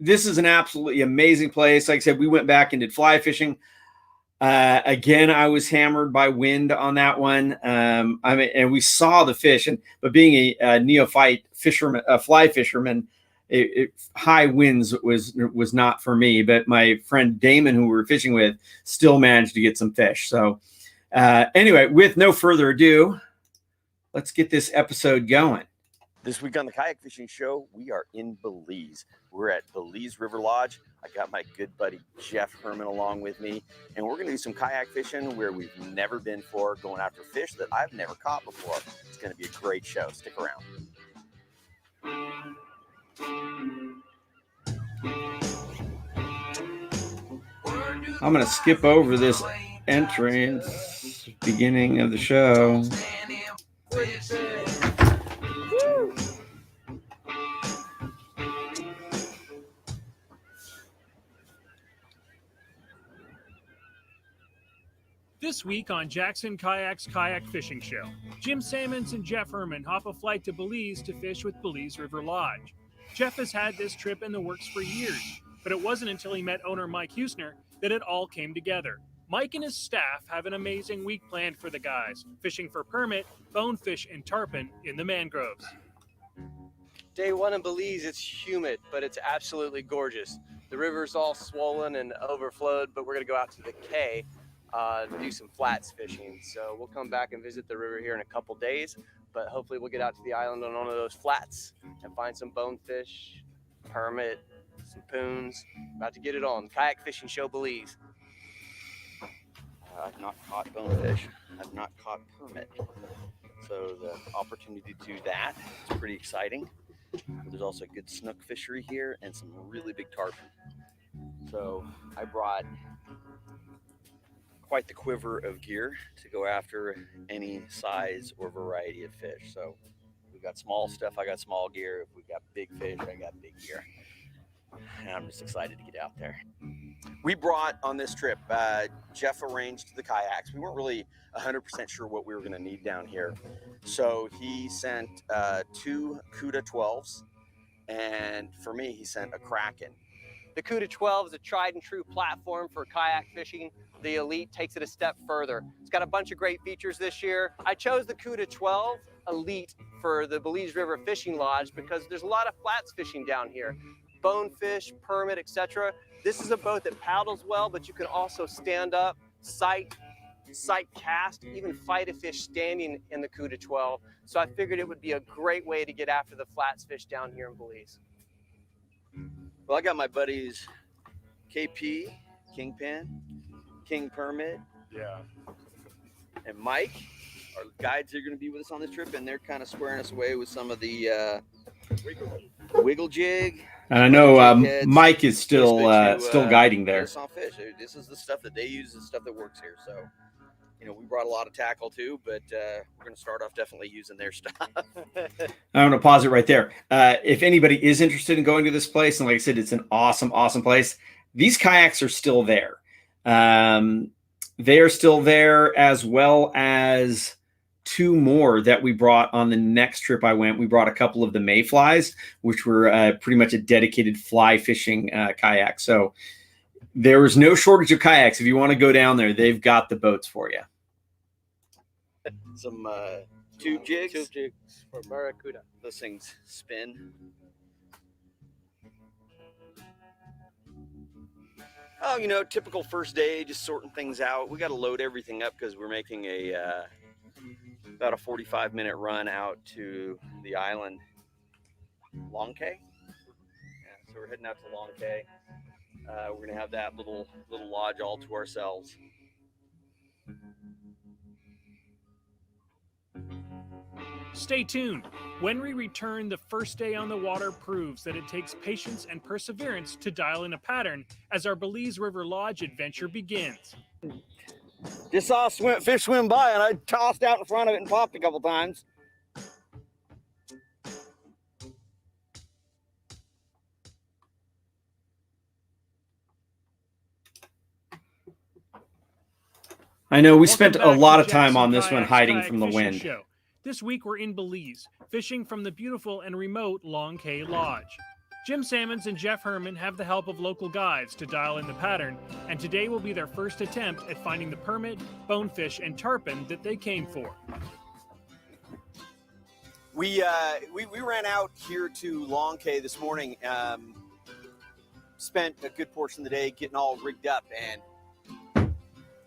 this is an absolutely amazing place. Like I said, we went back and did fly fishing. Again, I was hammered by wind on that one. And we saw the fish, but being a neophyte fisherman, a fly fisherman, high winds was not for me, but my friend Damon, who we were fishing with, still managed to get some fish. So anyway, with no further ado, let's get this episode going. This week on the Kayak Fishing Show, we are in Belize. We're at Belize River Lodge. I got my good buddy Jeff Herman along with me, and we're going to do some kayak fishing where we've never been before, going after fish that I've never caught before. It's going to be a great show. Stick around. I'm going to skip over this entrance, beginning of the show. This week on Jackson Kayak's Kayak Fishing Show, Jim Sammons and Jeff Herman hop a flight to Belize to fish with Belize River Lodge. Jeff has had this trip in the works for years, but it wasn't until he met owner Mike Husner that it all came together. Mike and his staff have an amazing week planned for the guys, fishing for permit, bonefish, and tarpon in the mangroves. Day one in Belize, it's humid, but it's absolutely gorgeous. The river's all swollen and overflowed, but we're gonna go out to the K to do some flats fishing. So we'll come back and visit the river here in a couple days, but hopefully we'll get out to the island on one of those flats and find some bonefish, permit, some poons. About to get it on. Kayak Fishing Show, Belize. I've not caught bonefish. I've not caught permit. So the opportunity to do that is pretty exciting. There's also a good snook fishery here and some really big tarpon. So I brought quite the quiver of gear to go after any size or variety of fish. So we've got small stuff, I got small gear. If we've got big fish, I got big gear. And I'm just excited to get out there. We brought on this trip, Jeff arranged the kayaks. We weren't really 100% sure what we were gonna need down here. So he sent 2 Cuda 12s, and for me, he sent a Kraken. The Cuda 12 is a tried and true platform for kayak fishing. The Elite takes it a step further. It's got a bunch of great features this year. I chose the Cuda 12 Elite for the Belize River Fishing Lodge because there's a lot of flats fishing down here. Bonefish, permit, etc. This is a boat that paddles well, but you can also stand up, sight cast, even fight a fish standing in the Cuda 12. So I figured it would be a great way to get after the flats fish down here in Belize. Well, I got my buddies KP, Kingpin, King Permit, and Mike, our guides are going to be with us on this trip, and they're kind of squaring us away with some of the wiggle jig. And I know Mike is still guiding there. On fish. This is the stuff that they use, the stuff that works here. So, you know, we brought a lot of tackle too, but we're going to start off definitely using their stuff. I'm going to pause it right there. If anybody is interested in going to this place, and like I said, it's an awesome, awesome place. These kayaks are still there. They are still there, as well as 2 more that we brought on the next trip I went. We brought a couple of the mayflies, which were pretty much a dedicated fly fishing kayak. So there was no shortage of kayaks. If you want to go down there, they've got the boats for you. Some tube jigs. Tube jigs for Barracuda. Those things spin. Oh, you know, typical first day, just sorting things out. We got to load everything up because we're making about a 45-minute run out to the island, Long Cay. Yeah, so we're heading out to Long Cay. We're gonna have that little lodge all to ourselves. Stay tuned. When we return, the first day on the water proves that it takes patience and perseverance to dial in a pattern as our Belize River Lodge adventure begins. Just saw a fish swim by, and I tossed out in front of it and popped a couple times. I know we spent a lot of time on this one hiding from the wind. Show. This week we're in Belize, fishing from the beautiful and remote Long Cay Lodge. Jim Sammons and Jeff Herman have the help of local guides to dial in the pattern, and today will be their first attempt at finding the permit, bonefish, and tarpon that they came for. We ran out here to Long Cay this morning, spent a good portion of the day getting all rigged up, and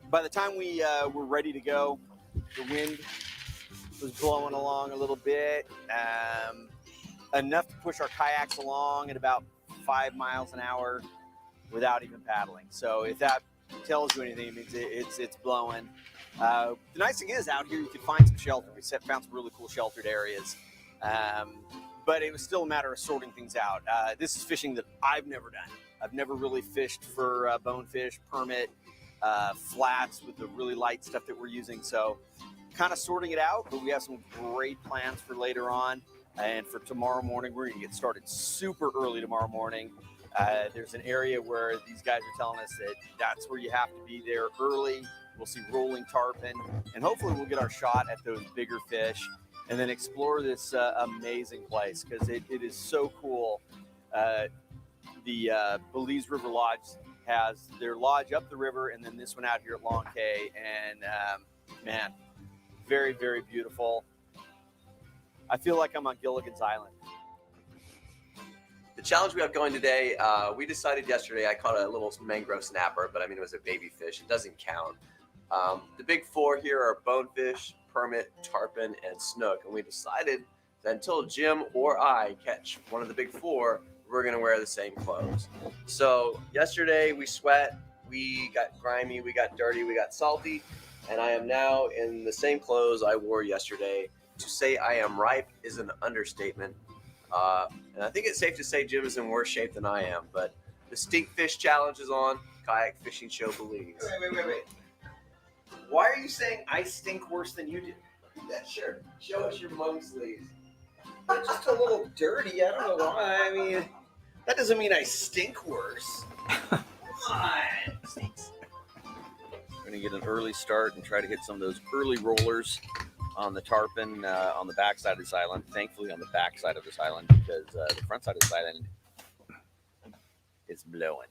by the time we were ready to go, the wind was blowing along a little bit, enough to push our kayaks along at about 5 miles an hour without even paddling. So if that tells you anything, it means it's blowing. The nice thing is, out here you can find some shelter. We found some really cool sheltered areas, but it was still a matter of sorting things out. This is fishing that I've never done. I've never really fished for bonefish, permit, flats with the really light stuff that we're using. So kind of sorting it out, but we have some great plans for later on. And for tomorrow morning, we're going to get started super early tomorrow morning. There's an area where these guys are telling us that that's where you have to be there early. We'll see rolling tarpon, and hopefully we'll get our shot at those bigger fish and then explore this amazing place, because it is so cool. The Belize River Lodge has their lodge up the river, and then this one out here at Long Cay, and man, very, very beautiful. I feel like I'm on Gilligan's Island. The challenge we have going today, we decided yesterday, I caught a little mangrove snapper, but I mean, it was a baby fish. It doesn't count. The big four here are bonefish, permit, tarpon, and snook. And we decided that until Jim or I catch one of the big four, we're going to wear the same clothes. So yesterday we sweat, we got grimy, we got dirty, we got salty, and I am now in the same clothes I wore yesterday. To say I am ripe is an understatement. And I think it's safe to say Jim is in worse shape than I am, but the Stink Fish Challenge is on. Kayak Fishing Show Belize. Wait. Why are you saying I stink worse than you do? Yeah, sure. Show us your mug sleeves. They're just a little dirty. I don't know why. I mean, that doesn't mean I stink worse. Come on. Stinks. We're going to get an early start and try to hit some of those early rollers on the tarpon on the back side of this island. Thankfully on the back side of this island, because the front side of this island is blowing.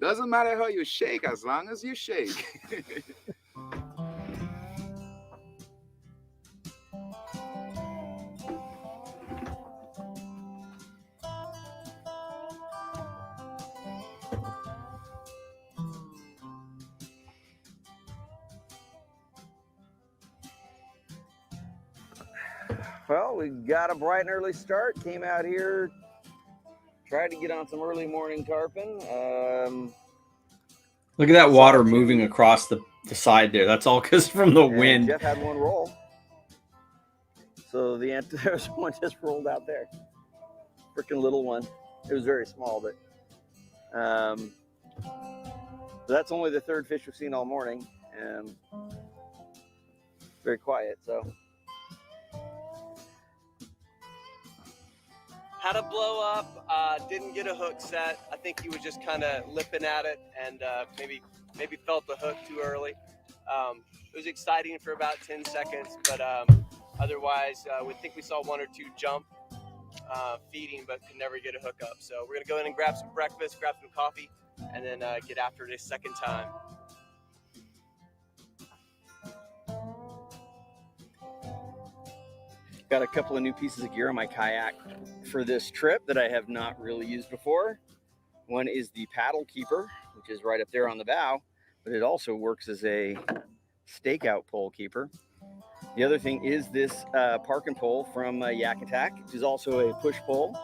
Doesn't matter how you shake, as long as you shake. Well, we got a bright and early start. Came out here, tried to get on some early morning tarpon. Look at that water moving across the side there. That's all because from the wind. Jeff had one roll. So there's one just rolled out there. Freaking little one. It was very small, but that's only the third fish we've seen all morning. Very quiet, so. Had a blow up, didn't get a hook set. I think he was just kind of lipping at it and maybe felt the hook too early. It was exciting for about 10 seconds, but otherwise we think we saw one or two jump feeding, but could never get a hook up. So we're gonna go in and grab some breakfast, grab some coffee, and then get after it a second time. Got a couple of new pieces of gear on my kayak for this trip that I have not really used before. One is the paddle keeper, which is right up there on the bow, but it also works as a stakeout pole keeper. The other thing is this park and pole from Yak Attack, which is also a push pole,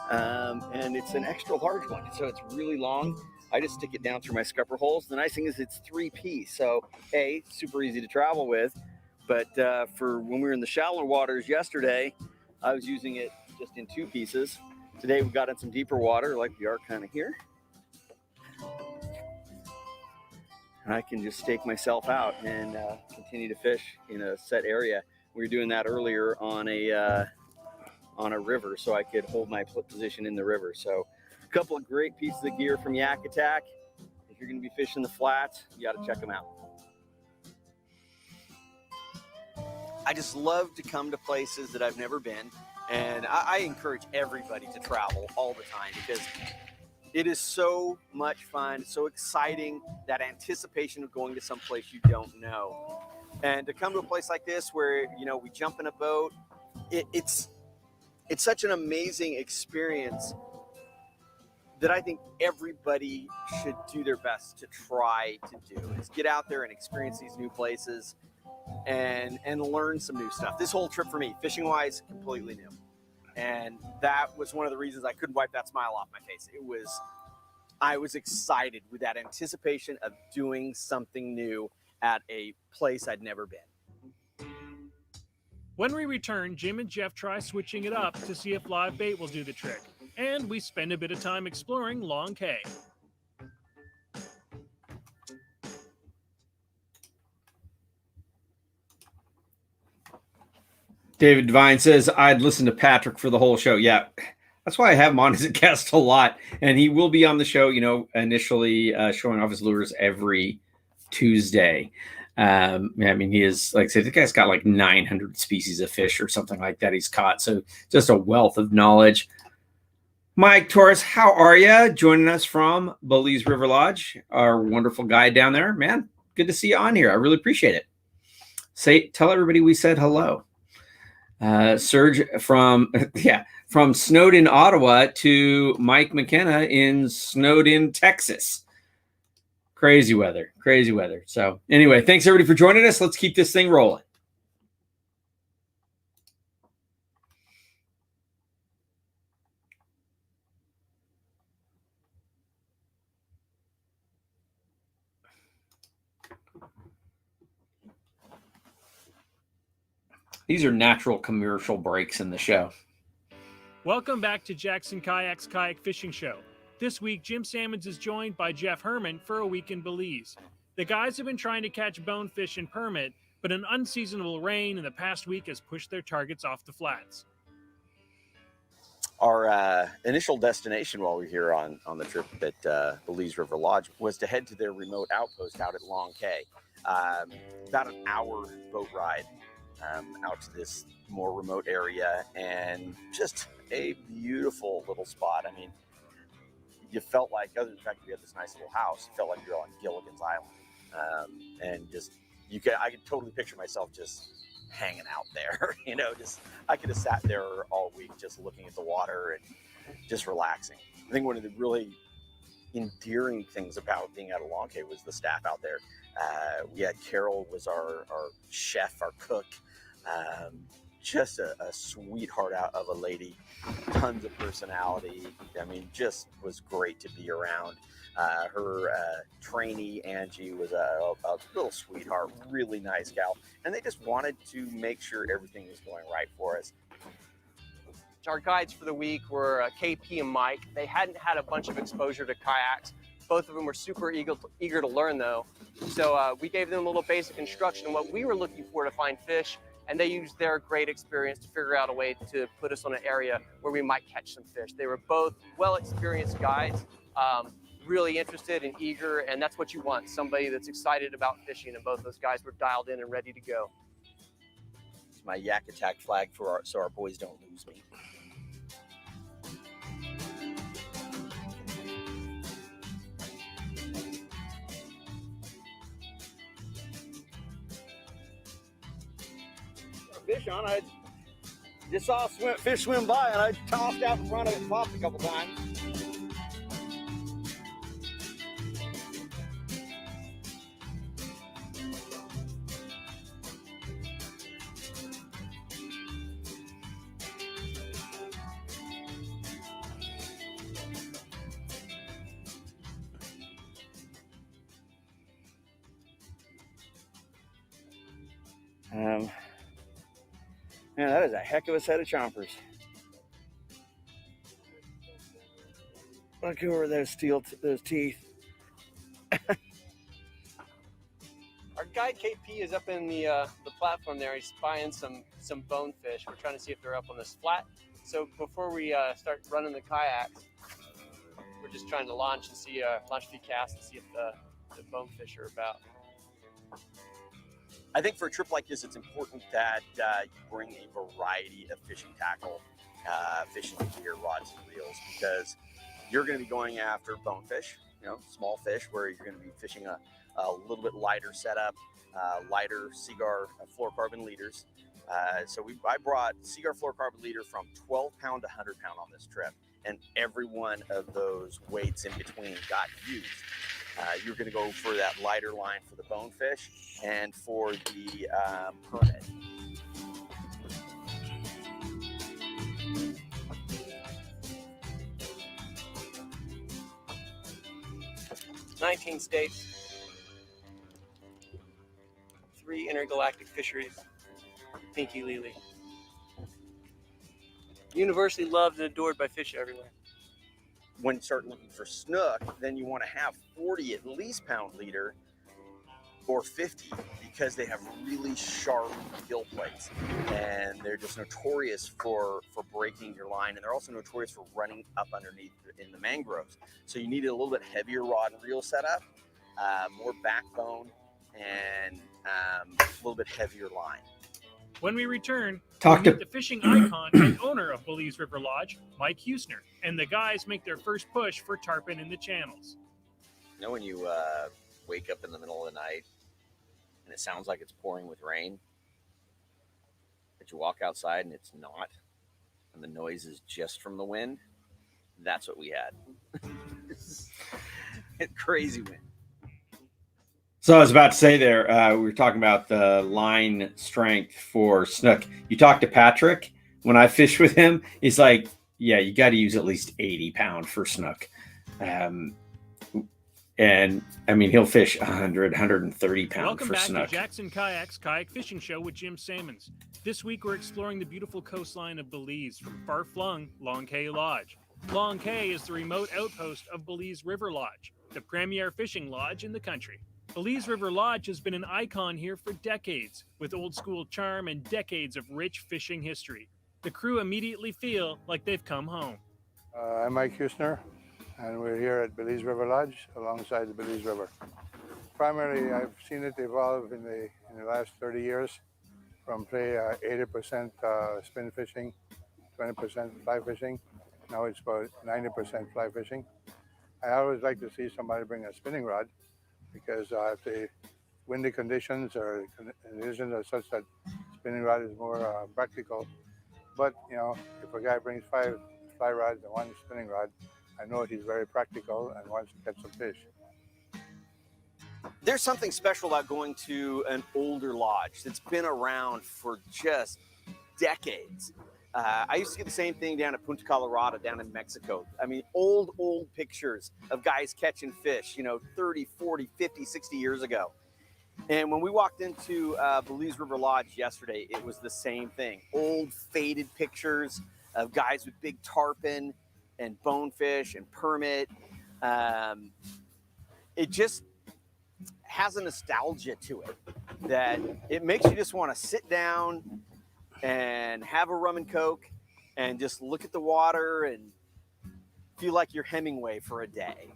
and it's an extra large one, so it's really long. I just stick it down through my scupper holes. The nice thing is it's 3-piece, so A, super easy to travel with. But for when we were in the shallower waters yesterday, I was using it just in 2 pieces. Today we got in some deeper water, like we are kind of here. And I can just stake myself out and continue to fish in a set area. We were doing that earlier on a river, so I could hold my position in the river. So a couple of great pieces of gear from Yak Attack. If you're going to be fishing the flats, you got to check them out. I just love to come to places that I've never been, and I encourage everybody to travel all the time because it is so much fun, so exciting, that anticipation of going to some place you don't know. And to come to a place like this where, you know, we jump in a boat, it's such an amazing experience that I think everybody should do their best to try to do, is get out there and experience these new places and learn some new stuff. This whole trip for me, fishing wise, completely new. And that was one of the reasons I couldn't wipe that smile off my face. I was excited with that anticipation of doing something new at a place I'd never been. When we return, Jim and Jeff try switching it up to see if live bait will do the trick. And we spend a bit of time exploring Long Cay. David Devine says, I'd listen to Patrick for the whole show. Yeah, that's why I have him on as a guest a lot. And he will be on the show, you know, initially showing off his lures every Tuesday. I mean, he is, like I said, the guy's got like 900 species of fish or something like that he's caught. So just a wealth of knowledge. Mike Torres, how are you? Joining us from Belize River Lodge, our wonderful guide down there. Man, good to see you on here. I really appreciate it. Tell everybody we said hello. Surge from from Snowden, Ottawa to Mike McKenna in Snowden, Texas. Crazy weather. So anyway, thanks everybody for joining us. Let's keep this thing rolling. These are natural commercial breaks in the show. Welcome back to Jackson Kayak's Kayak Fishing Show. This week, Jim Sammons is joined by Jeff Herman for a week in Belize. The guys have been trying to catch bonefish in permit, but an unseasonable rain in the past week has pushed their targets off the flats. Our initial destination while we were here on the trip at Belize River Lodge was to head to their remote outpost out at Long Cay. About an hour boat ride out to this more remote area, and just a beautiful little spot. I mean, you felt like, other than the fact that we had this nice little house, you felt like you were on Gilligan's Island. And just, I could totally picture myself just hanging out there, I could have sat there all week just looking at the water and just relaxing. I think one of the really endearing things about being out of Long Cay was the staff out there. We had Carol was our chef, our cook, just a sweetheart out of a lady, tons of personality. I mean, just was great to be around. Her trainee, Angie, was a little sweetheart, really nice gal. And they just wanted to make sure everything was going right for us. Our guides for the week were KP and Mike. They hadn't had a bunch of exposure to kayaks. Both of them were super eager to learn, though. So we gave them a little basic instruction on what we were looking for to find fish, and they used their great experience to figure out a way to put us on an area where we might catch some fish. They were both well-experienced guides, really interested and eager, and that's what you want, somebody that's excited about fishing, and both those guys were dialed in and ready to go. It's my yak attack flag so our boys don't lose me. Fish on, I just saw a fish swim by, and I tossed out in front of it and popped a couple times. Man, that is a heck of a set of chompers. Look over those those teeth. Our guide KP is up in the platform there. He's spying some bonefish. We're trying to see if they're up on this flat. So before we start running the kayaks, we're just trying to launch a few casts and see if the bonefish are about. I think for a trip like this, it's important that you bring a variety of fishing tackle, fishing gear, rods and reels, because you're going to be going after bonefish, small fish, where you're going to be fishing a little bit lighter setup, lighter Seaguar fluorocarbon leaders. So I brought Seaguar fluorocarbon leader from 12 pound to 100 pound on this trip, and every one of those weights in between got used. You're going to go for that lighter line for the bonefish and for the permit. "19 states, 3 intergalactic fisheries, Pinky Lily. Universally loved and adored by fish everywhere." When you start looking for snook, then you want to have 40 at least pound leader or 50, because they have really sharp gill plates, and they're just notorious for breaking your line, and they're also notorious for running up underneath in the mangroves. So you need a little bit heavier rod and reel setup, more backbone, and a little bit heavier line. When we return, we'll meet the fishing icon and owner of Belize River Lodge, Mike Husner, and the guys make their first push for tarpon in the channels. When you wake up in the middle of the night and it sounds like it's pouring with rain, But you walk outside and it's not, and the noise is just from the wind. That's what we had. Crazy wind. So I was about to say there, we were talking about the line strength for snook. You talk to Patrick, when I fish with him, he's like, yeah, you got to use at least 80 pound for snook. And I mean, he'll fish 100, 130 pounds Welcome for back snook. to Jackson Kayak's Kayak Fishing Show with Jim Salmons. This week we're exploring the beautiful coastline of Belize from far-flung Long Cay Lodge. Long Cay is the remote outpost of Belize River Lodge, the premier fishing lodge in the country. Belize River Lodge has been an icon here for decades, with old-school charm and decades of rich fishing history. The crew immediately feel like they've come home. I'm Mike Husner, and we're here at Belize River Lodge alongside the Belize River. Primarily, I've seen it evolve in the last 30 years from 80% spin fishing, 20% fly fishing. Now it's about 90% fly fishing. I always like to see somebody bring a spinning rod because if the windy conditions or conditions are such that spinning rod is more practical. But, you know, if a guy brings 5 fly rods and 1 spinning rod, I know he's very practical and wants to catch some fish. There's something special about going to an older lodge that's been around for just decades. I used to get the same thing down at Punta Colorado, down in Mexico. I mean, old pictures of guys catching fish, 30, 40, 50, 60 years ago. And when we walked into Belize River Lodge yesterday, it was the same thing. Old, faded pictures of guys with big tarpon and bonefish and permit. It just has a nostalgia to it that it makes you just want to sit down and have a rum and coke and just look at the water and feel like you're Hemingway for a day.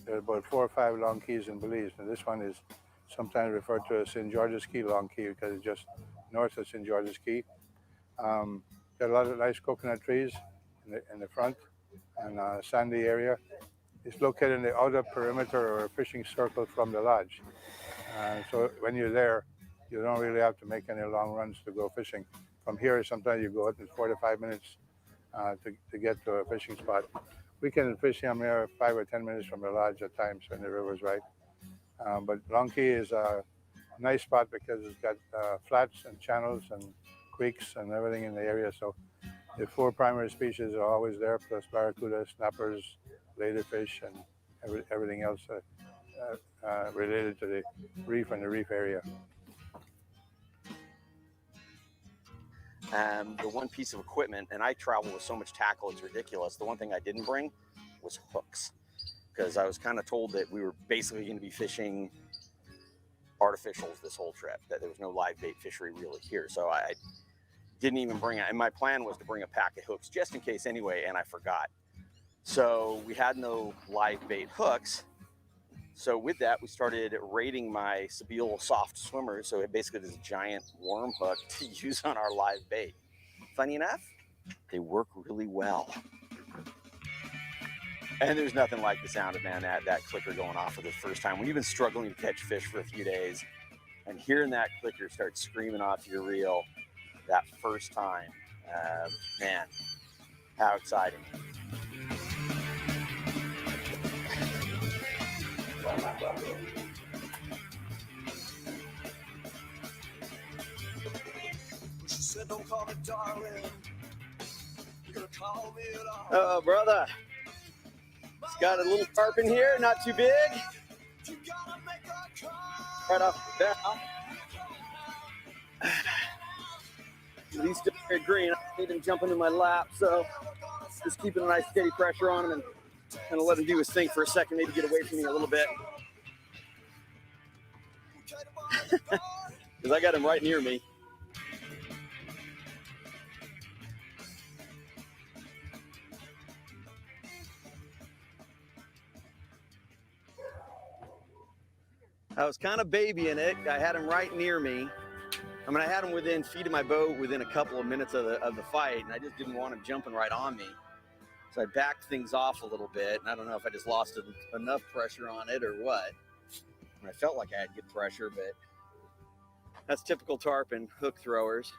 There are about 4 or 5 long keys in Belize, and this one is sometimes referred to as St. George's Key Long Key because it's just north of St. George's Key. There are a lot of nice coconut trees in the front and a sandy area. It's located in the outer perimeter or fishing circle from the lodge. So when you're there, you don't really have to make any long runs to go fishing. From here, sometimes you go out in 4 to 5 minutes to get to a fishing spot. We can fish here 5 or 10 minutes from the lodge at times when the river's right. But Long Key is a nice spot because it's got flats and channels and creeks and everything in the area. So the 4 primary species are always there, plus barracuda, snappers, ladyfish, and everything else related to the reef and the reef area. The one piece of equipment, and I travel with so much tackle, it's ridiculous. The one thing I didn't bring was hooks because I was kind of told that we were basically going to be fishing artificials this whole trip, that there was no live bait fishery really here. So I didn't even bring it. And my plan was to bring a pack of hooks just in case anyway, and I forgot. So we had no live bait hooks. So with that, we started raiding my Sebile soft swimmers. So it basically this giant worm hook to use on our live bait. Funny enough, they work really well. And there's nothing like the sound of, man, that clicker going off for the first time. When you've been struggling to catch fish for a few days and hearing that clicker start screaming off your reel that first time, man, how exciting. Oh, brother. It's got a little tarpon here, not too big. Right off the bat. He's still very green. I need him jumping in my lap, so just keeping a nice steady pressure on him and gonna let him do his thing for a second, maybe get away from me a little bit. Because I got him right near me. I was kind of babying it. I had him right near me. I mean, I had him within feet of my boat within a couple of minutes of the fight, and I just didn't want him jumping right on me. So I backed things off a little bit, and I don't know if I just lost enough pressure on it or what. And I felt like I had good pressure, but That's typical tarpon hook throwers.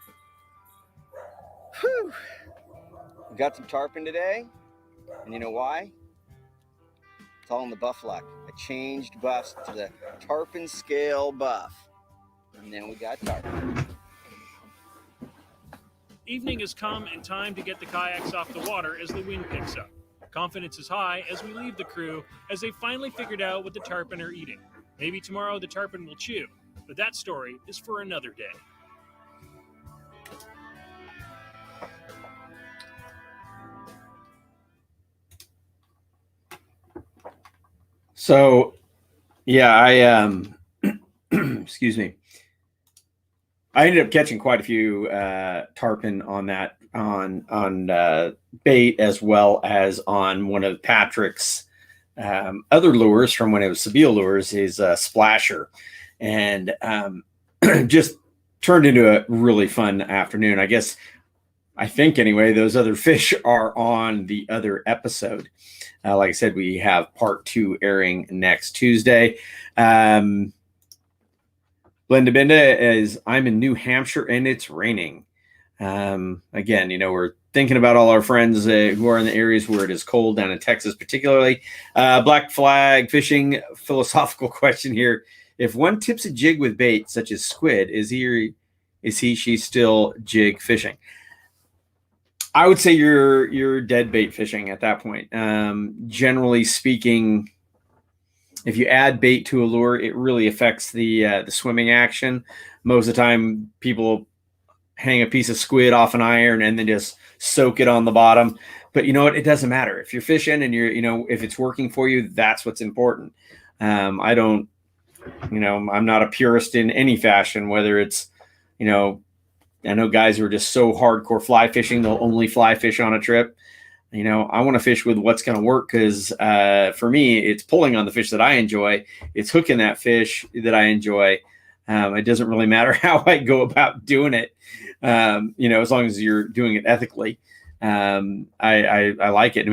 Whew. We got some tarpon today, and you know why? It's all in the buff luck. I changed buffs to the tarpon scale buff, and then we got tarpon. Evening has come and time to get the kayaks off the water as the wind picks up. Confidence is high as we leave the crew as they finally figured out what the tarpon are eating. Maybe tomorrow the tarpon will chew, but that story is for another day. So, yeah, I excuse me. I ended up catching quite a few tarpon on that on bait, as well as on one of Patrick's other lures from when it was Sebile lures, his splasher, and just turned into a really fun afternoon. I think anyway, those other fish are on the other episode. Like I said, we have part 2 airing next Tuesday. Blenda Benda is, I'm in New Hampshire and it's raining. Again, we're thinking about all our friends who are in the areas where it is cold, down in Texas particularly. Black Flag Fishing, philosophical question here. If one tips a jig with bait such as squid, is she still jig fishing? I would say you're dead bait fishing at that point. Generally speaking, if you add bait to a lure, it really affects the swimming action. Most of the time, people hang a piece of squid off an iron and then just soak it on the bottom. But you know what? It doesn't matter. If you're fishing and if it's working for you, that's what's important. I'm not a purist in any fashion, whether it's, I know guys who are just so hardcore fly fishing, they'll only fly fish on a trip. I want to fish with what's going to work, because for me, it's pulling on the fish that I enjoy. It's hooking that fish that I enjoy. It doesn't really matter how I go about doing it, as long as you're doing it ethically. I like it.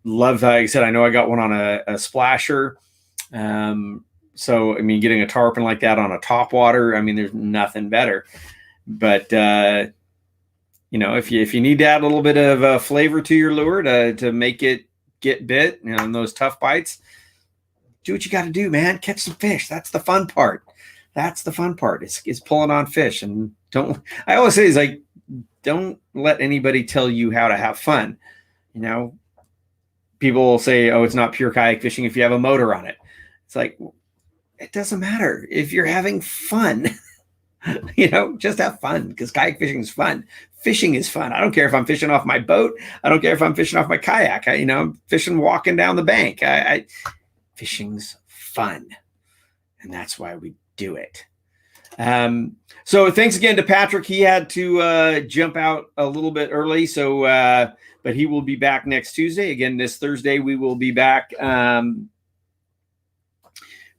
Love, like I said, I know I got one on a splasher. So, getting a tarpon like that on a top water, there's nothing better. But, if you need to add a little bit of flavor to your lure to make it get bit, and those tough bites, do what you got to do, man. Catch some fish. That's the fun part. Is pulling on fish. And I always say, don't let anybody tell you how to have fun. People say, oh, it's not pure kayak fishing if you have a motor on it. It's like, it doesn't matter if you're having fun. Just have fun, because kayak fishing is fun. Fishing is fun. I don't care if I'm fishing off my boat. I don't care if I'm fishing off my kayak. I'm fishing walking down the bank. Fishing's fun, and that's why we do it. So thanks again to Patrick. He had to jump out a little bit early, so but he will be back next Tuesday. Again, this Thursday we will be back.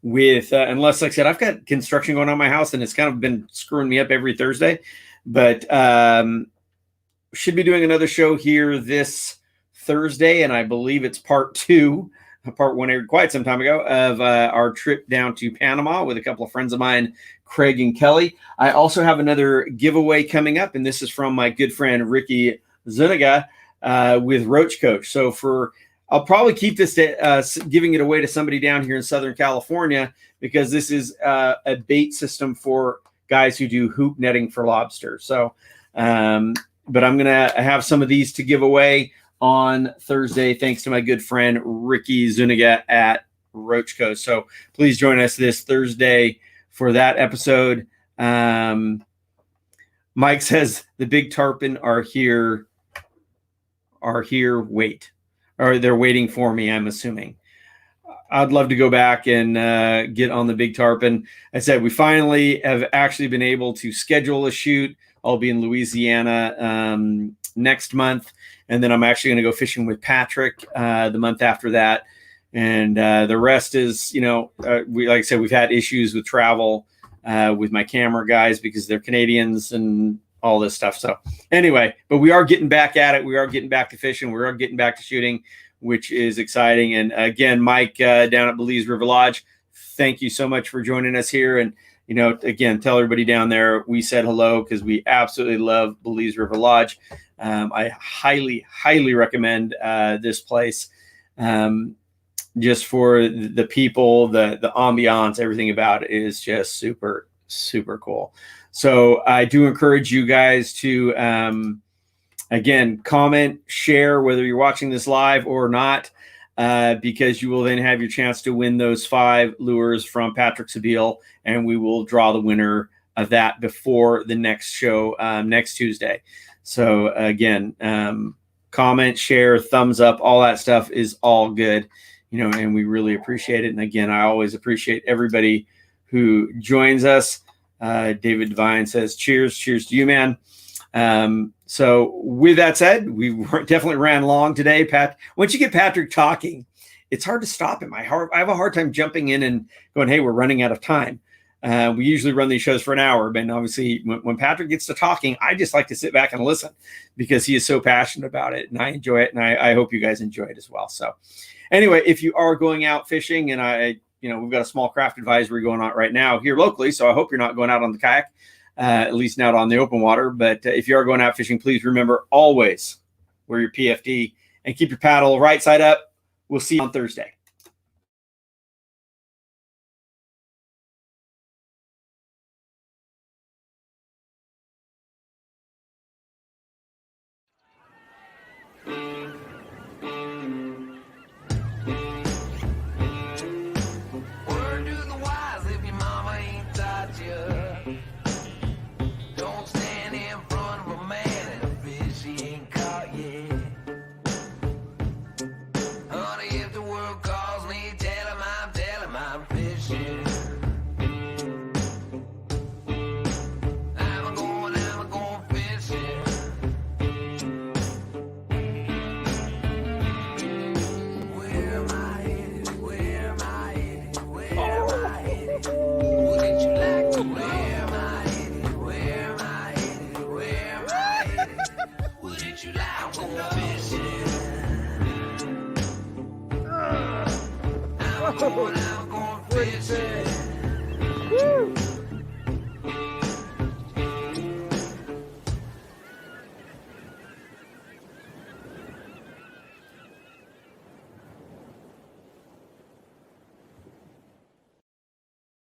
With unless, like I said, I've got construction going on in my house and it's kind of been screwing me up every Thursday, but should be doing another show here this Thursday, and I believe it's part 2. Part 1 aired quite some time ago of our trip down to Panama with a couple of friends of mine, Craig and Kelly. I also have another giveaway coming up, and this is from my good friend Ricky Zuniga with Roach Coach. So I'll probably keep this giving it away to somebody down here in Southern California, because this is a bait system for guys who do hoop netting for lobster. So, but I'm going to have some of these to give away on Thursday, thanks to my good friend Ricky Zuniga at Roach Coast. So please join us this Thursday for that episode. Mike says the big tarpon are here. Wait. Or they're waiting for me, I'm assuming. I'd love to go back and get on the big tarpon. I said we finally have actually been able to schedule a shoot. I'll be in Louisiana next month, and then I'm actually going to go fishing with Patrick the month after that. And the rest is, like I said, we've had issues with travel with my camera guys because they're Canadians and all this stuff. So anyway, but we are getting back at it. We are getting back to fishing. We are getting back to shooting, which is exciting. And again, Mike down at Belize River Lodge, thank you so much for joining us here. And, you know, again, tell everybody down there we said hello because we absolutely love Belize River Lodge. I highly, highly recommend this place. Just for the people, the ambiance, everything about it is just super, super cool. So I do encourage you guys to, again, comment, share, whether you're watching this live or not, because you will then have your chance to win those 5 lures from Patrick Sebile, and we will draw the winner of that before the next show next Tuesday. So again, comment, share, thumbs up, all that stuff is all good, you know, and we really appreciate it. And again, I always appreciate everybody who joins us. David Devine says, cheers to you, man. So with that said, we definitely ran long today, Pat. Once you get Patrick talking, it's hard to stop him. I have a hard time jumping in and going, hey, we're running out of time. We usually run these shows for an hour, but obviously when Patrick gets to talking, I just like to sit back and listen because he is so passionate about it, and I enjoy it, and I hope you guys enjoy it as well. So anyway, if you are going out fishing, and we've got a small craft advisory going on right now here locally, so I hope you're not going out on the kayak, at least not on the open water. But if you are going out fishing, please remember always wear your PFD and keep your paddle right side up. We'll see you on Thursday. I'm going fishing. Woo!